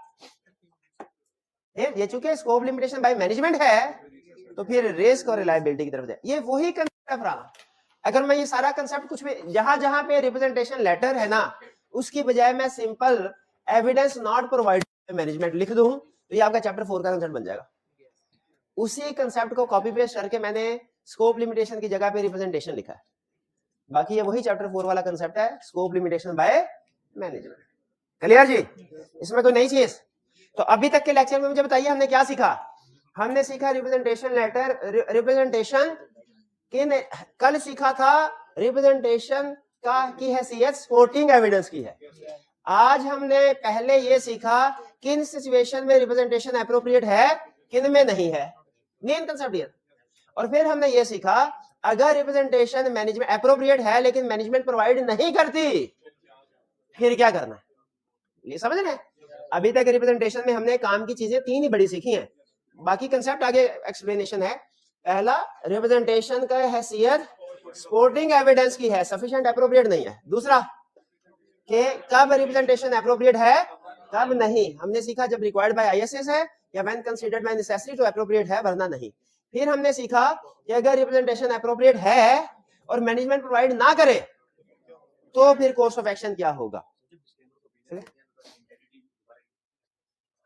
ये चूंकि स्कोप लिमिटेशन बाय मैनेजमेंट है तो फिर रिस्क और रिलायबिलिटी की तरफ जाए। ये वही कंसेप्ट है पुराना। अगर मैं ये सारा कंसेप्ट कुछ भी जहां पे रिप्रेजेंटेशन लेटर है ना, उसकी बजाय मैं simple evidence not provided management लिख दूं तो ये आपका चैप्टर 4 का कंसेप्ट बन जाएगा। उसी कंसेप्ट को कॉपी पेस्ट करके मैंने स्कोप लिमिटेशन की जगह पे रिप्रेजेंटेशन लिखा है। बाकी ये वही चैप्टर 4 वाला कंसेप्ट है, scope limitation by management. Clear जी? इसमें कोई नई चीज? तो अभी तक के लेक्चर में मुझे बताइए हमने क्या सीखा? हमने सीखा रिप्रेजेंटेशन लेटर, रिप्रेजेंटेशन किन, कल सीखा था रिप्रेजेंटेशन का की हैसियत सपोर्टिंग एविडेंस की है। आज हमने पहले ये सीखा किन सिचुएशन में रिप्रेजेंटेशन एप्रोप्रिएट है, किन में नहीं है, मेन कंसेप्ट ये। और फिर हमने ये सीखा अगर रिप्रेजेंटेशन मैनेजमेंट एप्रोप्रिएट है लेकिन मैनेजमेंट प्रोवाइड नहीं करती फिर क्या करना है, ये समझ रहे हैं? अभी तक रिप्रेजेंटेशन में हमने काम की चीजें 3 ही बड़ी सीखी हैं, बाकी कंसेप्ट आगे एक्सप्लेनेशन है। पहला, रिप्रेजेंटेशन का हैसियत सपोर्टिंग एविडेंस की है, सफिशिएंट एप्रोप्रिएट नहीं है। दूसरा कि कब रिप्रेजेंटेशन एप्रोप्रिएट है कब नहीं, हमने सीखा जब रिक्वायर्ड बाय आईएसएस है या व्हेन कंसीडर्ड बाय नेसेसरी तो एप्रोप्रिएट है, वरना नहीं। फिर हमने सीखा कि अगर रिप्रेजेंटेशन एप्रोप्रिएट है और मैनेजमेंट प्रोवाइड ना करे तो फिर कोर्स ऑफ एक्शन क्या होगा।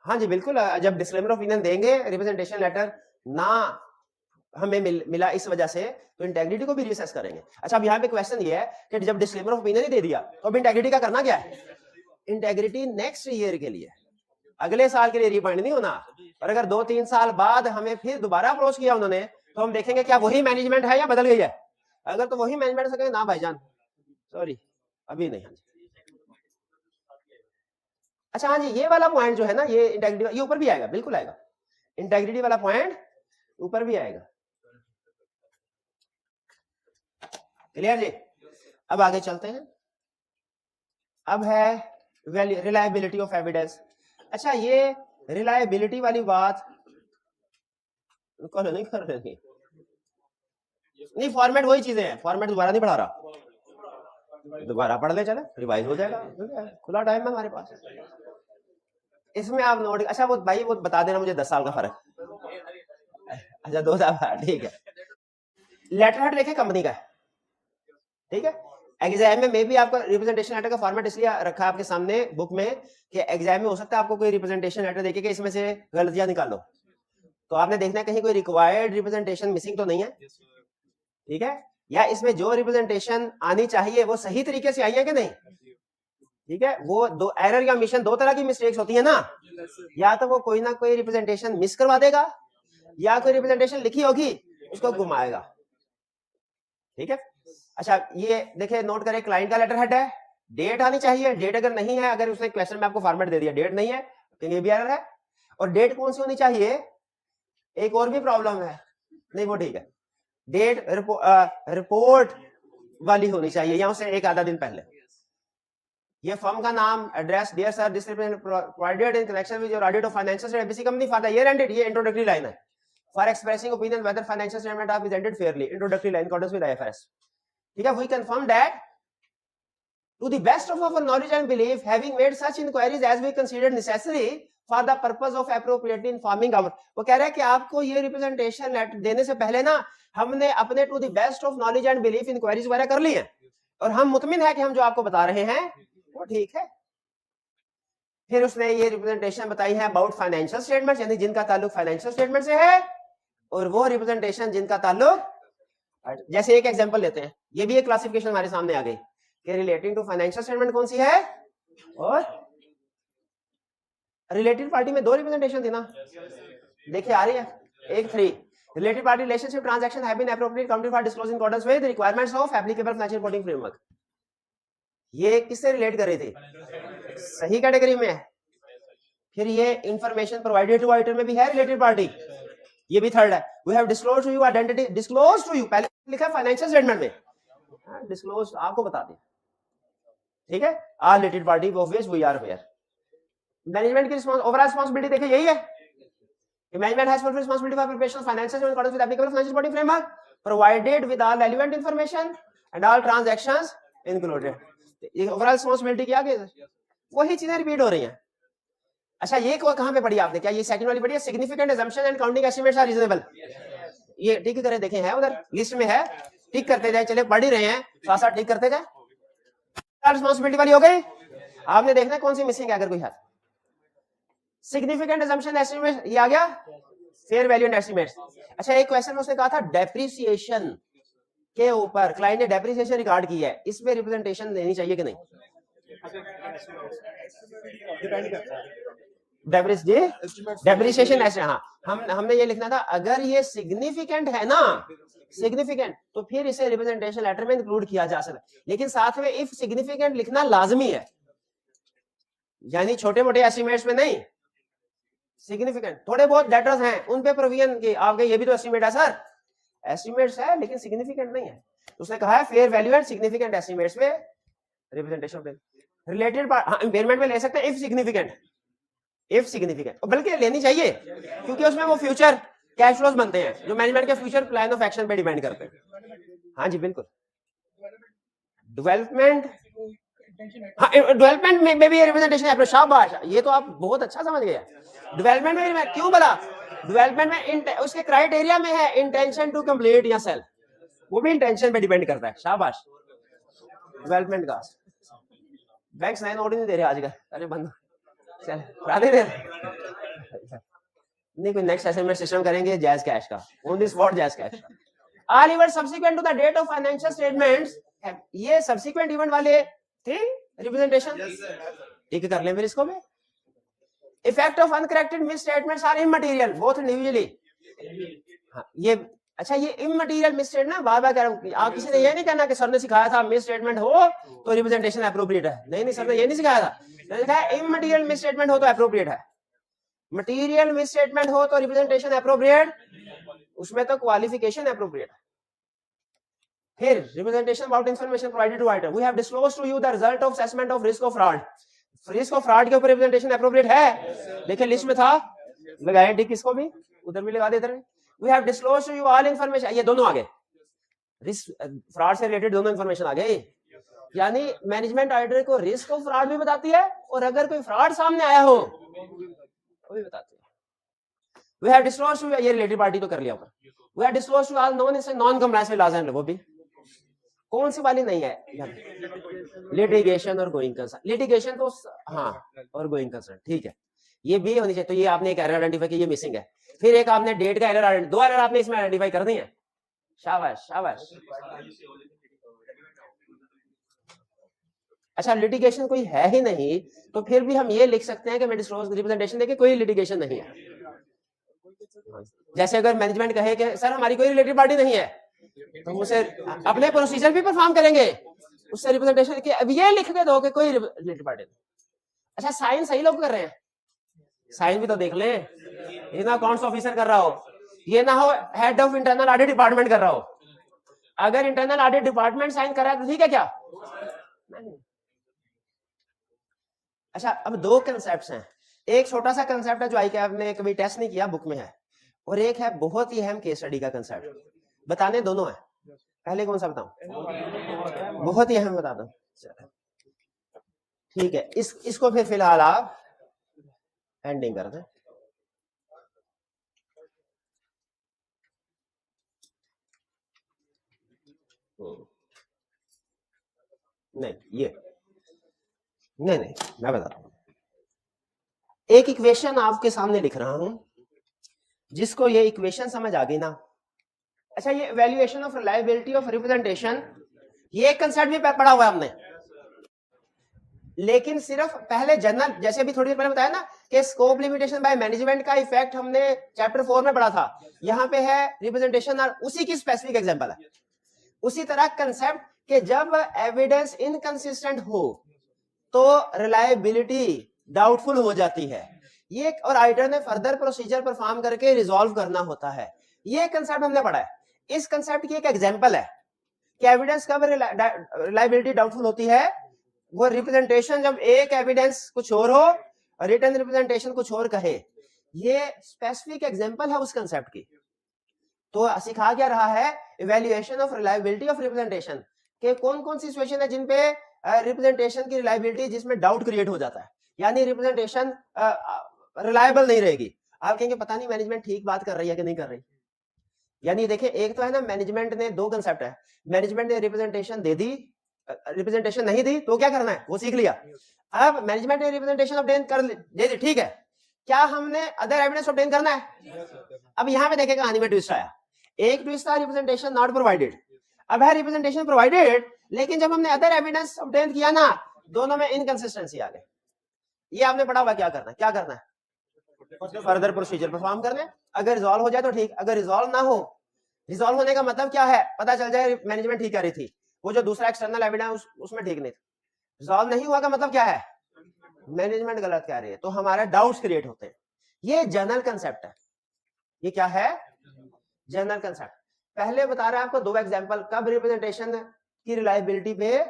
हाँ जी बिल्कुल, जब डिस्क्लेमर ऑफ ओपिनियन देंगे, रिप्रेजेंटेशन लेटर ना हमें मिला इस वजह से, तो इंटेग्रिटी को भी रिसेस करेंगे। अच्छा, अब यहाँ पे क्वेश्चन ये है कि जब डिस्क्लेमर ऑफ ओपिनियन ही दे दिया तो अब इंटेग्रिटी का करना क्या है? इंटेग्रिटी नेक्स्ट ईयर के लिए, अगले साल के लिए रिफंड नहीं होना। और अगर 2-3 साल बाद हमें फिर दोबारा अप्रोच किया उन्होंने तो हम देखेंगे क्या वही मैनेजमेंट है या बदल गई है। अगर तो वही मैनेजमेंट सके ना भाईजान सॉरी अभी नहीं। हाँ जी, अच्छा हाँ जी, ये वाला पॉइंट जो है ना, ये इंटेग्रिटी ये ऊपर भी आएगा, बिल्कुल आएगा, इंटेग्रिटी वाला पॉइंट ऊपर भी आएगा। क्लियर जी? अब आगे चलते हैं। अब है रिलायबिलिटी ऑफ एविडेंस। अच्छा, ये रिलायबिलिटी वाली बात नहीं कर रहे, नहीं फॉर्मेट वही चीजें हैं, फॉर्मेट दोबारा नहीं पढ़ा रहा, दोबारा पढ़ ले, चले रिवाइज हो जाएगा, खुला टाइम है हमारे पास। इसमें आप नोट, अच्छा वो भाई वो बता देना मुझे 10 साल का फर्क। अच्छा 2 साल, ठीक है। लेटर हेड देखे कंपनी का, ठीक है। एग्जाम में भी आपका रिप्रेजेंटेशन लेटर का फॉर्मेट इसलिए रखा है आपके सामने बुक में कि एग्जाम में हो सकता है आपको कोई रिप्रेजेंटेशन लेटर देके कि इसमें से गलतियां निकालो, तो आपने देखना है कहीं कोई रिक्वायर्ड रिप्रेजेंटेशन मिसिंग तो नहीं है, ठीक है, या इसमें जो रिप्रेजेंटेशन आनी चाहिए वो सही तरीके से आई है कि नहीं, ठीक है। वो दो एरर या मिशन, 2 तरह की मिस्टेक्स होती है ना, या तो वो कोई ना कोई रिप्रेजेंटेशन मिस करवा देगा या कोई रिप्रेजेंटेशन लिखी होगी उसको घुमाएगा, ठीक है। अच्छा ये देखिए, नोट करें, क्लाइंट का लेटर हेड है, डेट आनी चाहिए, डेट अगर नहीं है, अगर उसने क्वेश्चन में आपको फॉर्मेट दे दिया डेट नहीं है तो ये भी एरर है। और डेट कौन सी होनी चाहिए, एक और भी प्रॉब्लम है, नहीं वो ठीक है, डेट रिपोर्ट वाली होनी चाहिए या उससे एक आधा दिन पहले। ये फर्म का नाम, address, dear sir this provided in connection with your audit of financial statement ABC company for the year ended, ये इंट्रोडक्टरी लाइन है, for expressing opinion whether financial statement are presented fairly, introductory line according with IFRS, ठीक है। We confirm that to the best of our knowledge and belief, having made such inquiries as we considered necessary for the purpose of appropriately informing our, वो कह रहा है कि आपको ये representation letter देने से पहले ना हमने अपने to the best of knowledge and belief inquiries वगैरह कर ली है और हम मुतमिन है कि हम जो आपको बता रहे हैं वो ठीक है। फिर उसने ये रिप्रेजेंटेशन बताई है अबाउट फाइनेंशियल स्टेटमेंट, यानी जिनका ताल्लुक फाइनेंशियल स्टेटमेंट से है, और वो रिप्रेजेंटेशन जिनका ताल्लुक, जैसे एक एग्जांपल लेते हैं, ये भी एक क्लासिफिकेशन हमारे सामने आ गई कि रिलेटिंग टू फाइनेंशियल स्टेटमेंट कौन सी है, और रिलेटेड पार्टी में 2 रिप्रेजेंटेशन थी ना, देखिए आ रही है, एक 3 related party relationship transaction have been appropriate company for disclosing in accordance with requirements of applicable financial reporting framework. ये किससे रिलेट कर रही थी, सही कैटेगरी में है। फिर ये इंफॉर्मेशन प्रोवाइडेड टू ऑडिटर में भी है रिलेटेड पार्टी, ये भी थर्ड है। We have disclosed to you identity, disclose to you पहले लिखा है फाइनेंशियल स्टेटमेंट में, डिस्क्लोज आपको बता दें, ठीक है, are related party of which we are aware. Management की ओवरऑल रिस्पांसिबिलिटी देखिए यही है कि management has full responsibility for preparation of financial statement according with applicable financial reporting framework provided with all relevant information and all transactions included. ये overall responsibility क्या है, वही चीजें रिपीट हो रही हैं। अच्छा ये कहां पे पढ़ी आपने, क्या ये सेकंड वाली पढ़ी है, significant assumption and counting estimates are reasonable, ये टिक करें, देखें है उधर लिस्ट में है, टिक करते जाए, चले पढ़ ही रहे हैं साथ साथ टिक करते जाए। रिस्पांसिबिलिटी वाली हो गई, आपने देखना कौन सी मिसिंग है अगर कोई है। सिग्निफिकेंट असम्पशन एस्टिमेट ये आ गया, फेयर वैल्यू एंड एस्टिमेट्स। अच्छा, एक क्वेश्चन उसने कहा था डेप्रिसिएशन के ऊपर, क्लाइंट ने डेप्रिसिएशन रिकॉर्ड की है, इसमें रिप्रेजेंटेशन देनी चाहिए कि नहीं? डेप्रिसिएशन ऐसे, हाँ, हमने ये लिखना था, अगर ये सिग्निफिकेंट है ना, सिग्निफिकेंट, तो फिर इसे रिप्रेजेंटेशन लेटर में इंक्लूड किया जा सकता है, लेकिन साथ में इफ सिग्निफिकेंट लिखना लाजमी है, यानी छोटे मोटे एस्टिमेट्स में नहीं, सिग्निफिकेंट। थोड़े बहुत डेटर्स हैं उन पे प्रोविजन की आपके, ये भी तो एस्टिमेट है सर, एस्टिमेट्स है लेकिन सिग्निफिकेंट नहीं है, उसने कहा है fair value and significant estimates में रिप्रेजेंटेशन पे रिलेटेड इम्पेयरमेंट में ले सकते हैं इफ सिग्निफिकेंट, इफ सिग्निफिकेंट, बल्कि लेनी चाहिए क्योंकि उसमें वो फ्यूचर कैश फ्लोज बनते हैं जो मैनेजमेंट के फ्यूचर प्लान ऑफ एक्शन पे डिपेंड करते हैं। हाँ जी बिल्कुल, डेवलपमेंट, हाँ डेवलपमेंट में भी रिप्रेजेंटेशन है, शाबाश, ये तो आप बहुत अच्छा समझ गए। डेवलपमेंट में मैं क्यों बोला, डेवलपमेंट में उसके क्राइटेरिया में है इंटेंशन टू कंप्लीट या सेल, वो भी इंटेंशन पे डिपेंड करता है, शाबाश। डेवलपमेंट का बैंक्स नए नोट नहीं दे रहे आजकल, अरे बंद चल दे रहे नहीं, कोई नेक्स्ट असेसमेंट सिस्टम करेंगे जैज कैश का, on the spot Jazz cash का। All event subsequent to the date of financial statements, ये सब्सिक्वेंट इवेंट वाले थे रिप्रेजेंटेशन, ठीक कर लें फिर इसको भी। Effect of uncorrected misstatements are immaterial both individually, हाँ ये अच्छा, ये इमटेरियल मिस स्टेटमेंट बार बार कह रहा हूं, आप किसी ने ये नहीं कहना कि सर ने सिखाया था मिस स्टेटमेंट हो तो रिप्रेजेंटेशन एप्रोप्रिएट है, नहीं सर ने ये नहीं सिखाया था, इमटेरियल मिस स्टेटमेंट हो तो एप्रोप्रिएट है, मटेरियल मिस स्टेटमेंट हो तो रिप्रेजेंटेशन एप्रोप्रिएट, उसमें तो क्वालिफिकेशन एप्रोप्रिएट है। फिर representation about information provided to auditor, we have disclosed to you the result of assessment of risk of fraud, risk of fraud के ऊपर रिप्रेजेंटेशन एप्रोप्रिएट है, देखिए लिस्ट में था, लगाए टिक, इसको भी उधर भी लगा दे, इधर we have disclosed to you all information, ये दोनों आ गए, रिस्क फ्रॉड से रिलेटेड दोनों इंफॉर्मेशन आ गई, यानी मैनेजमेंट ऑडिटर को रिस्क ऑफ फ्रॉड भी बताती है और अगर कोई फ्रॉड सामने आया हो वो भी बताती है। वी हैव डिस्क्लोज्ड टू, ये रिलेटेड पार्टी तो कर लिया होगा, we have disclosed to all non compliance with laws and, वो भी कौन सी वाली नहीं है, लिटिगेशन और गोइंग कंसर्न, लिटिगेशन तो हाँ और गोइंग कंसर्न, ठीक है, ये भी होनी चाहिए, तो ये आपने एक एरर आइडेंटिफाई की, ये मिसिंग है, फिर एक आपने डेट का एरर, दो एरर आपने इसमें आइडेंटिफाई कर दी है, शाबाश शाबाश। अच्छा, लिटिगेशन कोई है ही नहीं तो फिर भी हम ये लिख सकते हैं कि मैं डिस्क्लोज रिप्रेजेंटेशन देके कोई लिटिगेशन नहीं है, जैसे अगर मैनेजमेंट कहे कि सर हमारी कोई रिलेटेड पार्टी नहीं है तो उसे अपने प्रोसीजर भी परफॉर्म करेंगे, उससे रिप्रेजेंटेशन के अब ये लिख के दो कि कोई रिलेटेड पार्टी नहीं। अच्छा, साइन सही लोग कर रहे हैं, साइन भी तो देख लें, ये ना अकाउंट्स ऑफिसर कर रहा हो, ये ना हो head of internal audit department कर रहा हो, अगर इंटरनल ऑडिट डिपार्टमेंट साइन कर रहा है तो ठीक है क्या? नहीं। अच्छा, अब दो कंसेप्ट्स हैं, एक छोटा सा कंसेप्ट है जो आई कैप ने कभी टेस्ट नहीं किया, बुक में है, और एक है बहुत ही अहम केस स्टडी का कंसेप्ट, बताने दोनों है, पहले कौन सा बताऊं? बहुत ही अहम बता दो, ठीक है, इसको फिर फिलहाल आप एंडिंग कर दें। नहीं ये नहीं मैं बताता हूं, एक इक्वेशन आपके सामने लिख रहा हूं, जिसको ये इक्वेशन समझ आ गई ना, अच्छा ये valuation of reliability of representation, ये कंसेप्ट भी पढ़ा हुआ है हमने, लेकिन सिर्फ पहले जनरल, जैसे अभी थोड़ी देर पहले बताया ना कि स्कोप लिमिटेशन बाय मैनेजमेंट का इफेक्ट हमने चैप्टर 4 में पढ़ा था, यहाँ पे है रिप्रेजेंटेशन और उसी की स्पेसिफिक एग्जांपल है। उसी तरह कंसेप्ट कि जब एविडेंस इनकंसिस्टेंट हो तो रिलायबिलिटी डाउटफुल हो जाती है, ये और आइटर ने फर्दर प्रोसीजर परफॉर्म करके रिजॉल्व करना होता है, ये कंसेप्ट हमने पढ़ा है। इस कंसेप्ट की एक एग्जांपल है कि एविडेंस कब रिलायबिलिटी डाउटफुल होती है, वो रिप्रेजेंटेशन जब एक एविडेंस कुछ और हो और रिटन रिप्रेजेंटेशन कुछ और कहे, ये स्पेसिफिक एग्जांपल है उस कंसेप्ट की। तो सिखा क्या रहा है, evaluation of reliability of representation के कौन कौन सी सिचुएशन है जिन पे रिप्रेजेंटेशन की रिलायबिलिटी जिसमें डाउट क्रिएट हो जाता है, यानी रिप्रेजेंटेशन रिलायबल नहीं रहेगी। आप कहेंगे पता नहीं मैनेजमेंट ठीक बात कर रही है कि नहीं कर रही, यानी देखिए एक तो है ना, मैनेजमेंट ने दो कंसेप्ट है, मैनेजमेंट ने रिप्रेजेंटेशन दे दी, रिप्रेजेंटेशन नहीं दी तो क्या करना है वो सीख लिया, अब मैनेजमेंट ने रिप्रेजेंटेशन ऑब्टेन कर दे दी, ठीक है, क्या हमने अदर एविडेंस ऑब्टेन करना है? अब यहां पे देखें कहानी में ट्विस्ट आया। एक ट्विस्ट था रिप्रेजेंटेशन नॉट प्रोवाइडेड, अब है रिप्रेजेंटेशन प्रोवाइडेड, लेकिन जब हमने अदर एविडेंस ऑब्टेन किया ना, दोनों में इनकंसिस्टेंसी आ गई। ये आपने पढ़ा हुआ, क्या करना है, क्या करना है? फर्दर प्रोसीजर परफॉर्म करना है। अगर रिजॉल्व हो जाए तो ठीक, अगर रिजॉल्व ना हो, रिजॉल्व होने का मतलब क्या है, पता चल जाए मैनेजमेंट ठीक कर रही थी, वो जो दूसरा एक्सटर्नल एविडेंस उसमें ठीक नहीं था। रिजॉल्व नहीं हुआ का मतलब क्या है, मैनेजमेंट गलत कह रही है, तो हमारे डाउट्स क्रिएट होते हैं। ये जनरल कंसेप्ट है। ये क्या है? General concept. पहले बता रहे हैं आपको दो एग्जांपल, कब रिप्रेजेंटेशन की रिलायबिलिटी पे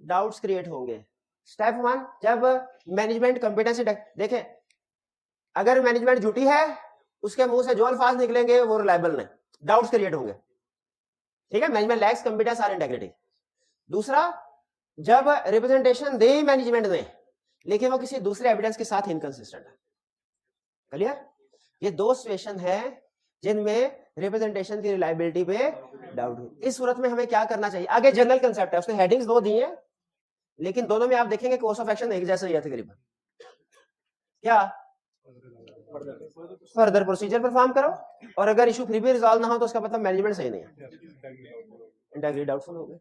डाउट्स क्रिएट होंगे। स्टेप 1, जब मैनेजमेंट कॉम्पिटेंसी, देखें अगर मैनेजमेंट झूठी है, उसके मुंह से जो अल्फाज निकलेंगे वो रिलायबल नहीं, डाउट्स क्रिएट होंगे। ठीक है, मैनेजमेंट लैक्स कॉम्पिटेंस और इंटेग्रिटी। दूसरा, जब रिप्रेजेंटेशन दे मैनेजमेंट ने, लेकिन वो किसी दूसरे एविडेंस के साथ इनकंसिस्टेंट है। क्लियर? ये दो सिचुएशन है जिनमें रिप्रेजेंटेशन की रिलायबिलिटी पे डाउट। इस सूरत में हमें क्या करना चाहिए? आगे जनरल कंसेप्ट है, उसने हेडिंग्स दो दी हैं, लेकिन दोनों में आप देखेंगे कोर्स ऑफ एक्शन एक जैसा ही है तकरीबन। क्या? फर्दर प्रोसीजर परफॉर्म करो, और अगर इशू फिर भी रिजॉल्व ना हो तो उसका मतलब मैनेजमेंट सही नहीं है, इंटेग्रिटी डाउटफुल हो गई,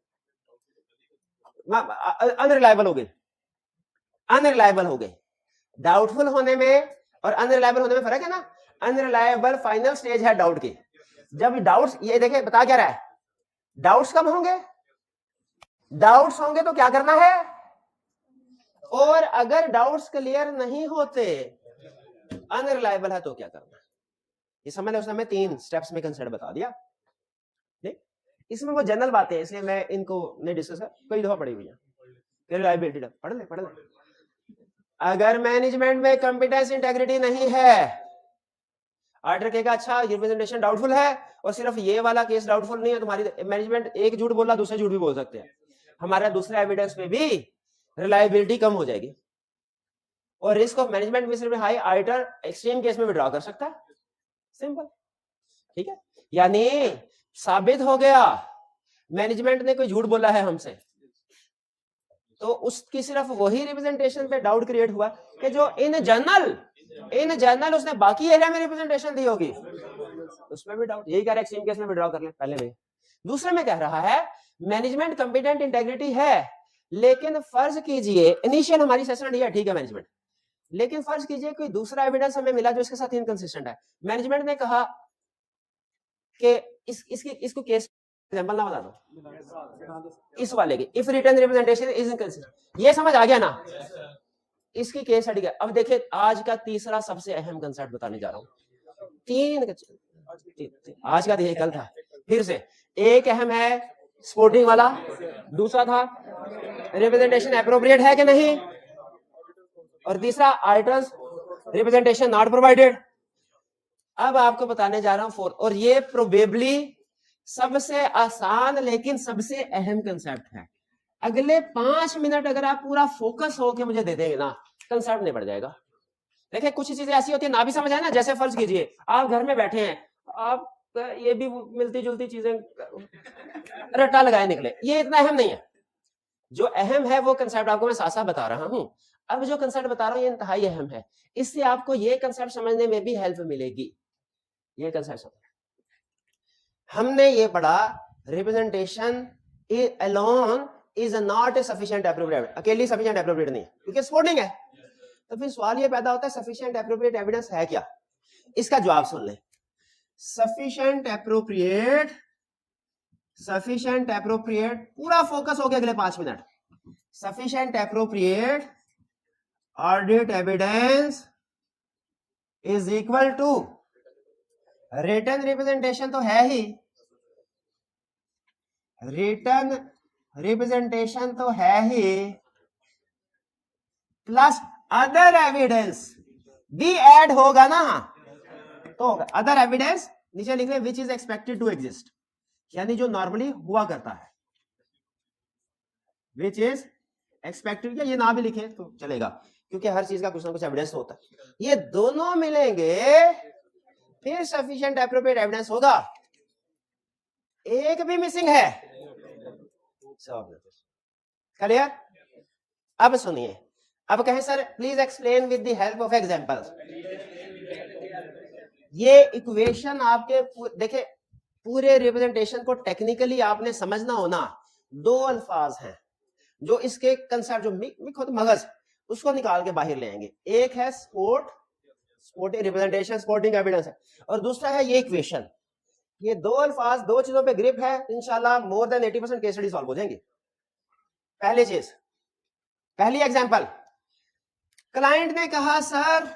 अनरिलायबल हो गई, अनरिलायबल हो गई। डाउटफुल होने में और अनरिलायबल होने में फर्क है ना। अनरिलायबल फाइनल स्टेज है डाउट की। जब डाउट्स, ये देखें बता क्या रहा है, डाउट्स कब होंगे? डाउट्स होंगे तो क्या करना है, और अगर डाउट्स क्लियर नहीं होते, अनरिलायबल है तो क्या करना है। ये समझ लो, उसने हमें 3 स्टेप्स में कंसेप्ट बता दिया। ठीक, इसमें वो जनरल बातें हैं इसलिए मैं इनको नहीं डिस्कस कर, कई दफा पढ़ी हुई है। रिलायबिलिटी पढ़ ले। अगर मैनेजमेंट में कॉम्पिटेंस इंटेग्रिटी नहीं है, ऑर्डर कहेगा अच्छा रिप्रेजेंटेशन डाउटफुल है, और सिर्फ ये वाला केस डाउटफुल नहीं है, तुम्हारी मैनेजमेंट एक झूठ बोला, दूसरे झूठ भी बोल सकते हैं, हमारा दूसरा एविडेंस पे भी रिलायबिलिटी कम हो जाएगी, और रिस्क ऑफ मैनेजमेंट भी सिर्फ हाई आइटर एक्सट्रीम केस में विड्रॉ कर सकता है। सिंपल। ठीक है, यानी साबित हो गया मैनेजमेंट ने कोई झूठ बोला है हमसे, तो उसकी सिर्फ वही रिप्रेजेंटेशन पे डाउट क्रिएट हुआ कि जो इन जनरल उसने बाकी एरिया में रिप्रेजेंटेशन दी होगी, उसमें भी डाउट। यही कह रहा है एक्सट्रीम केस में विड्रॉ कर ले पहले में। दूसरे में कह रहा है मैनेजमेंट कंपिटेंट इंटेग्रिटी है, लेकिन फर्ज कीजिए इनिशियल हमारी सेशन है, ठीक है मैनेजमेंट, लेकिन फर्ज कीजिए कोई दूसरा एविडेंस हमें मिला जो इसके साथ इनकंसिस्टेंट है। मैनेजमेंट ने कहा कि इसको केस एग्जांपल ना बता दो, इस वाले की if written representation is inconsistent, ये समझ आ गया ना, इसकी केस स्टडी है। अब देखिए आज का तीसरा सबसे अहम कंसेप्ट बताने जा रहा हूं। 3 आज का यही कल था, फिर से एक अहम है स्पोर्टिंग वाला, दूसरा था रिप्रेजेंटेशन एप्रोप्रिएट है कि नहीं, और तीसरा आइटम्स रिप्रेजेंटेशन नॉट प्रोवाइडेड। अब आपको बताने जा रहा हूं 4, और ये प्रोबेबली सबसे आसान लेकिन सबसे अहम कंसेप्ट है। अगले 5 मिनट अगर आप पूरा फोकस होकर मुझे दे देंगे ना, कंसेप्ट नहीं बढ़ जाएगा। देखिए कुछ चीजें ऐसी होती है ना भी समझ आए ना, जैसे फर्ज कीजिए आप घर में बैठे हैं, आप ये भी मिलती जुलती चीजें रट्टा लगाए निकले, ये इतना अहम नहीं है। जो अहम है वो कंसेप्ट आपको मैं साथ साथ बता रहा हूं। अब जो कंसेप्ट बता रहा हूं ये इंतहाई अहम है, इससे आपको ये कंसेप्ट समझने में भी हेल्प मिलेगी। ये कंसेप्ट समझ, हमने ये पढ़ा representation alone is not sufficient appropriate, अकेली सफिशिएंट एप्रोप्रिएट नहीं, क्योंकि सपोर्टिंग है। तो फिर सवाल ये पैदा होता है सफिशिएंट एप्रोप्रिएट एविडेंस है क्या? इसका जवाब सुन ले। सफिशिएंट एप्रोप्रिएट पूरा फोकस हो गया अगले 5 minute. Sufficient appropriate audit evidence is equal to written representation, तो है ही, रिटन रिप्रेजेंटेशन तो है ही, प्लस अदर एविडेंस भी ऐड होगा ना, तो अदर एविडेंस नीचे लिख रहे which is expected to exist, यानी जो नॉर्मली हुआ करता है, विच इज एक्सपेक्टेड, या ये ना भी लिखे तो चलेगा क्योंकि हर चीज का कुछ ना कुछ एविडेंस होता है। ये दोनों मिलेंगे फिर सफिशिएंट एप्रोप्रिएट एविडेंस होगा। एक भी मिसिंग है, क्लियर? अब सुनिए, अब कहें sir please explain with the help of examples. ये इक्वेशन आपके देखे पूरे रिप्रेजेंटेशन को टेक्निकली आपने समझना होना, दो अल्फाज हैं जो इसके कंसेप्ट जो मगज उसको निकाल के बाहर ले आएंगे। एक है sport, sporting representation, sporting evidence है, और दूसरा है ये इक्वेशन। ये दो अल्फाज दो चीजों पे ग्रिप है, इंशाल्लाह more than 80% case study solve हो जाएंगे। पहली चीज, पहली एग्जांपल, क्लाइंट ने कहा सर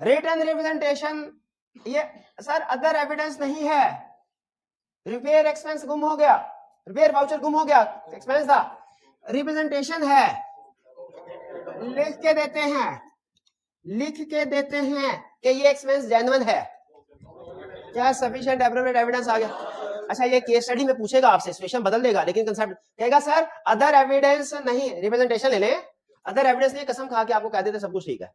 रिटन रिप्रेजेंटेशन ये सर अदर एविडेंस नहीं है, रिपेयर एक्सपेंस गुम हो गया, रिपेयर वाउचर गुम हो गया, एक्सपेंस था, रिप्रेजेंटेशन है, लिख के देते हैं, लिख के देते हैं कि ये एक्सपेंस जेन्युइन है, क्या सफिशिएंट एप्रोप्रिएट एविडेंस आ गया। अच्छा ये केस स्टडी में पूछेगा आपसे, सिचुएशन बदल देगा लेकिन कंसेप्ट कहेगा सर अदर एविडेंस नहीं, रिप्रेजेंटेशन ले लें, अदर एविडेंस नहीं, कसम खा के आपको कह देते सब कुछ ठीक है,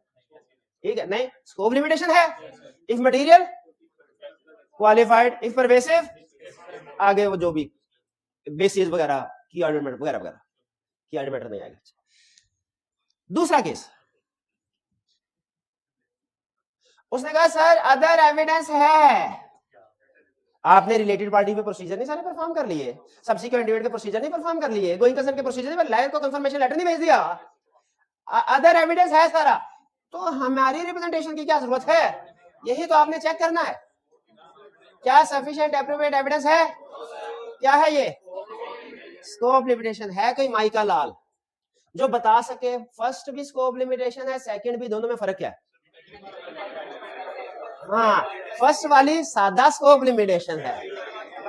ठीक है, नहीं स्कोप लिमिटेशन है, if material qualified, if pervasive, आगे वो जो भी बेसिस वगैरह की आर्गुमेंट वगैरह वगैरह की आर्गुमेंट नहीं आएगा। दूसरा केस, उसने कहा सर अदर एविडेंस है, आपने रिलेटेड पार्टी पे प्रोसीजर नहीं सारे परफॉर्म कर लिए, सब्सिक्वेंट डेट के प्रोसीजर नहीं परफॉर्म कर लिए, गोइंग कंसर्न के प्रोसीजर नहीं, लायर को कंफर्मेशन लेटर नहीं भेज दिया, अदर एविडेंस है सारा, तो हमारी रिप्रेजेंटेशन की क्या जरूरत है, यही तो आपने चेक करना है, क्या सफिशिएंट एप्रोप्रिएट एविडेंस है, क्या है ये स्कोप लिमिटेशन है, कोई माइका लाल जो बता सके फर्स्ट भी स्कोप लिमिटेशन है, सेकंड भी, दोनों में फर्क क्या है। हाँ, फर्स्ट वाली सादा स्कोप लिमिटेशन है,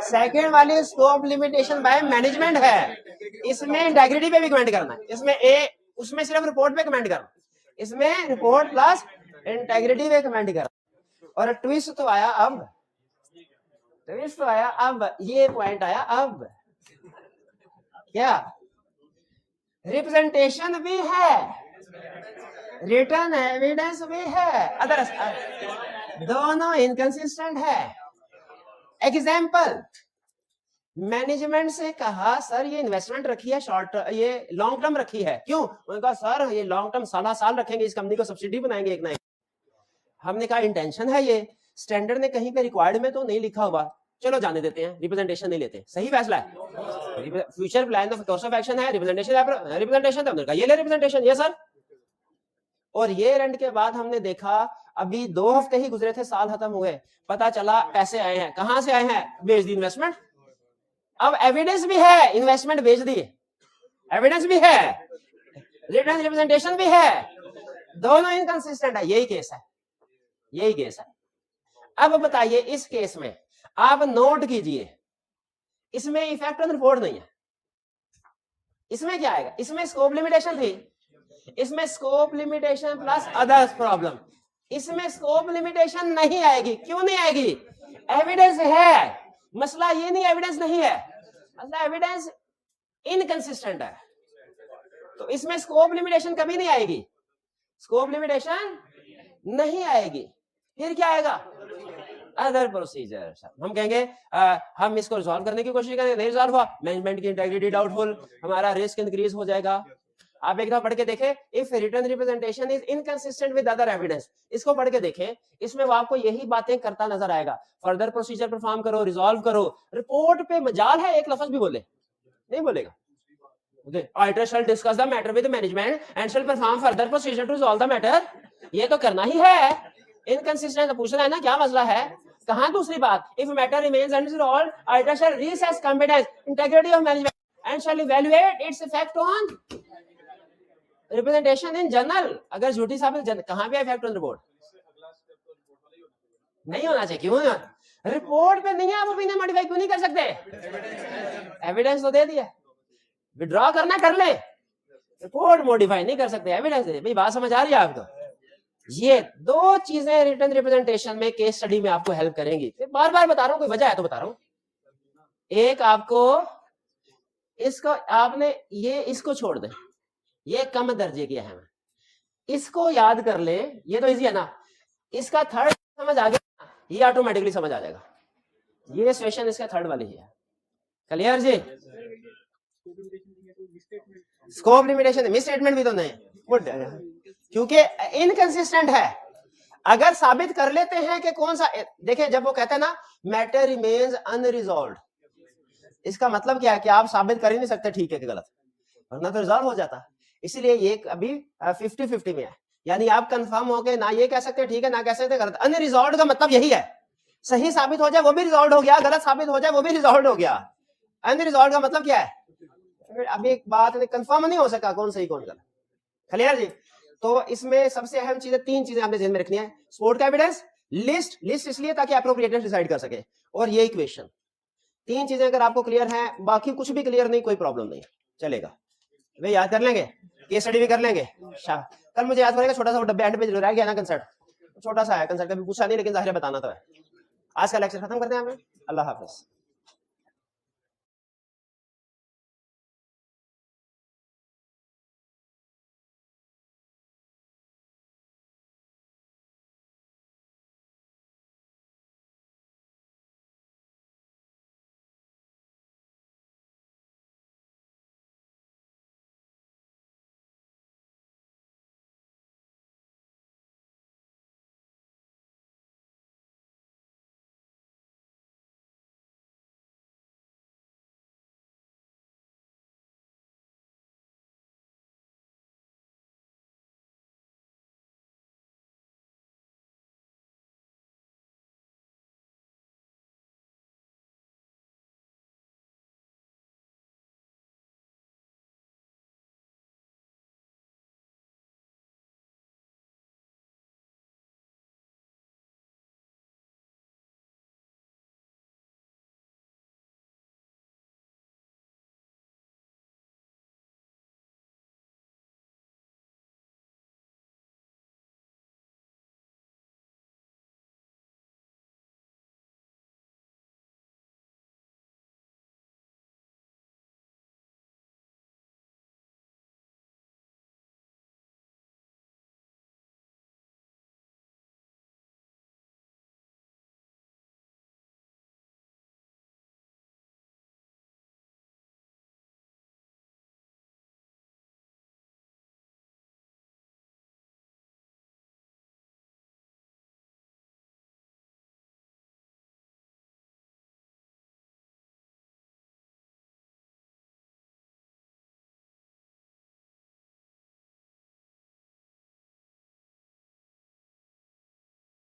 सेकंड वाली स्कोप लिमिटेशन बाय मैनेजमेंट है, इसमें इंटेग्रिटी पे भी कमेंट करना है, इसमें उसमें सिर्फ रिपोर्ट पे कमेंट करना, इसमें रिपोर्ट प्लस इंटेग्रिटी पे कमेंट करना। और ट्विस्ट तो आया अब, ट्विस्ट तो आया अब, ये पॉइंट आया अब, क्या रिप्रेजेंटेशन भी है, रिटर्न एविडेंस भी है, अदर दोनों इनकंसिस्टेंट है। एग्जाम्पल, मैनेजमेंट से कहा सर ये इन्वेस्टमेंट रखी है शॉर्ट, ये लॉन्ग टर्म रखी है, क्यों, उन्होंने कहा सर ये लॉन्ग टर्म साल रखेंगे, इस कंपनी को सब्सिडी बनाएंगे एक ना एक। हमने कहा इंटेंशन है ये, स्टैंडर्ड ने कहीं पे रिक्वायर्ड में तो नहीं लिखा हुआ, चलो जाने देते हैं, रिप्रेजेंटेशन नहीं लेते, सही फैसला है, future plan of course of action है, रिप्रेजेंटेशन है, ये ले रिप्रेजेंटेशन, ये सर। और ये रंड के बाद हमने देखा अभी 2 हफ्ते ही गुजरे थे, साल खत्म हुए, पता चला पैसे आए हैं, कहां से आए हैं, बेच दी इन्वेस्टमेंट, अब एविडेंस भी है, इन्वेस्टमेंट बेच दी, एविडेंस भी है, रिटर्न रिप्रेजेंटेशन भी है, दोनों इनकंसिस्टेंट है, यही केस है, यही केस है। अब बताइए इस केस में आप नोट कीजिए, इसमें इफेक्ट ऑन रिपोर्ट नहीं है, इसमें क्या आएगा, इसमें स्कोप लिमिटेशन थी, इसमें scope limitation plus others problem, इसमें स्कोप लिमिटेशन नहीं आएगी, क्यों नहीं आएगी, एविडेंस है, मसला ये नहीं एविडेंस नहीं है, मसला एविडेंस इनकंसिस्टेंट है, तो इसमें स्कोप लिमिटेशन कभी नहीं आएगी, स्कोप लिमिटेशन नहीं आएगी, फिर क्या आएगा, अदर प्रोसीजर। हम कहेंगे हम इसको रिजॉल्व करने की कोशिश करेंगे, नहीं रिजॉल्व हुआ, मैनेजमेंट की इंटेग्रिटी डाउटफुल, हमारा रिस्क इंक्रीज हो जाएगा। आप एक दफा पढ़ के देखें, if written representation is inconsistent with other evidence, इसको पढ़ के देखें, इसमें वो आपको यही बातें करता नजर आएगा, फर्दर प्रोसीजर परफॉर्म करो, रिजॉल्व करो, रिपोर्ट पे मजाल है एक लफ्ज भी बोले, नहीं बोलेगा, auditor shall discuss the matter with management and shall perform further procedure to resolve the matter, ये तो करना ही है, इनकंसिस्टेंट पूछना है ना, क्या मसला है, कहां दूसरी बात, if matter remains unresolved auditor shall reassess competence integrity of management and shell evaluate its effect on representation in general, अगर झूठी साबित कहां पे इफेक्ट ऑन रिपोर्ट नहीं होना चाहिए, क्यों रिपोर्ट पे नहीं है, आप ओपिनियन मॉडिफाई क्यों नहीं कर सकते, एविडेंस तो दे दिया, विड्रॉ करना कर ले, रिपोर्ट मॉडिफाई नहीं कर सकते, एविडेंस दे, भाई बात समझ आ रही है आपको। ये दो चीजें रिटन रिप्रेजेंटेशन में केस स्टडी में आपको हेल्प करेंगी, बार बार बता रहा हूं, कोई वजह है तो बता रहा हूं। एक आपको इसको आपने ये इसको छोड़ दे, ये कम दर्जे की है, इसको याद कर ले, ये तो इजी है ना, इसका थर्ड समझ आ गया, ये ऑटोमेटिकली समझ आ जाएगा, ये सिचुएशन इसका थर्ड वाली ही है, क्लियर जी। स्कोप लिमिटेशन मिस स्टेटमेंट भी तो नहीं, क्योंकि इनकंसिस्टेंट है। अगर साबित कर लेते हैं कि कौन सा, देखिए जब वो कहते हैं ना मैटर रिमेन्स अनरिजॉल्व्ड, इसका मतलब क्या है कि आप साबित कर ही नहीं सकते ठीक है कि गलत, वरना तो रिजॉल्व हो जाता। इसलिए ये अभी 50-50 में है, यानी आप कंफर्म हो के ना ये कह सकते ठीक है ना कह सकते गलत। अनरिजॉल्व्ड का मतलब यही है, सही साबित हो जाए वो भी रिजॉल्व हो गया, गलत साबित हो जाए वो भी रिजॉल्व हो गया। अनरिजॉल्व्ड का मतलब क्या है, अभी एक बात कंफर्म नहीं हो सका कौन सही कौन गलत। क्लियर जी? तो इसमें सबसे अहम चीजें, 3 चीजें आपने ध्यान में रखनी है। सपोर्ट का एविडेंस, लिस्ट इसलिए ताकि एप्रोप्रिएटनेस डिसाइड कर सके, और ये इक्वेशन। 3 चीजें अगर आपको क्लियर हैं, बाकी कुछ भी क्लियर नहीं, कोई प्रॉब्लम नहीं, चलेगा। वे याद कर लेंगे, केस स्टडी भी कर लेंगे। कल मुझे याद पड़ेगा छोटा सा डब्बे एंड पे रह गया ना कंसर्ट, छोटा सा है कंसर्ट, कभी पूछा नहीं लेकिन जाहिर है बताना तो है। आज का लेक्चर खत्म करते हैं हमें। अल्लाह हाफिज।